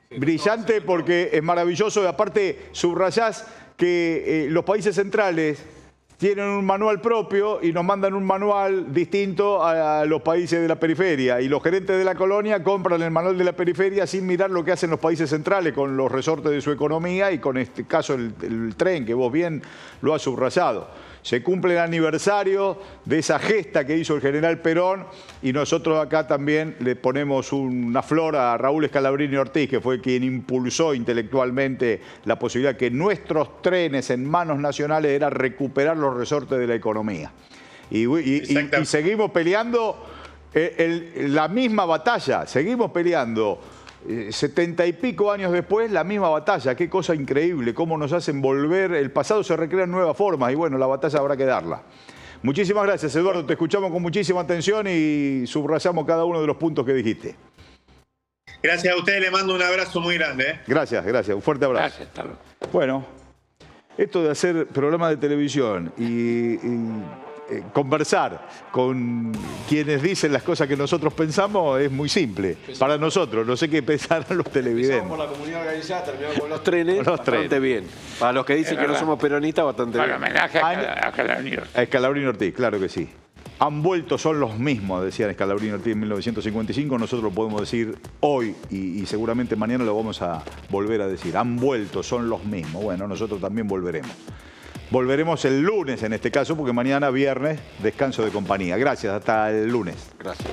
Brillante porque es maravilloso, y aparte subrayás que los países centrales tienen un manual propio y nos mandan un manual distinto a los países de la periferia. Y los gerentes de la colonia compran el manual de la periferia sin mirar lo que hacen los países centrales con los resortes de su economía, y con este caso el tren, que vos bien lo has subrayado. Se cumple el aniversario de esa gesta que hizo el general Perón, y nosotros acá también le ponemos una flor a Raúl Scalabrini Ortiz, que fue quien impulsó intelectualmente la posibilidad que nuestros trenes en manos nacionales era recuperar los resortes de la economía. Y seguimos peleando La misma batalla, seguimos peleando. 70 y pico años después, la misma batalla. Qué cosa increíble, cómo nos hacen volver. El pasado se recrea en nuevas formas y bueno, la batalla habrá que darla. Muchísimas gracias, Eduardo. Te escuchamos con muchísima atención y subrayamos cada uno de los puntos que dijiste. Gracias a ustedes, le mando un abrazo muy grande. Gracias, gracias. Un fuerte abrazo. Gracias, hasta luego. Bueno, esto de hacer programas de televisión y conversar con quienes dicen las cosas que nosotros pensamos es muy simple. Para nosotros, no sé qué pensarán los televidentes. Empezamos por la comunidad organizada, terminamos con los trenes, bastante bien. Para los que dicen que no somos peronistas, bastante Para bien. homenaje a Scalabrini Ortiz. A Scalabrini Ortiz, claro que sí. Han vuelto, son los mismos, decían Scalabrini Ortiz en 1955. Nosotros lo podemos decir hoy y seguramente mañana lo vamos a volver a decir. Han vuelto, son los mismos. Bueno, nosotros también volveremos. Volveremos el lunes en este caso, porque mañana viernes descanso de compañía. Gracias, hasta el lunes. Gracias.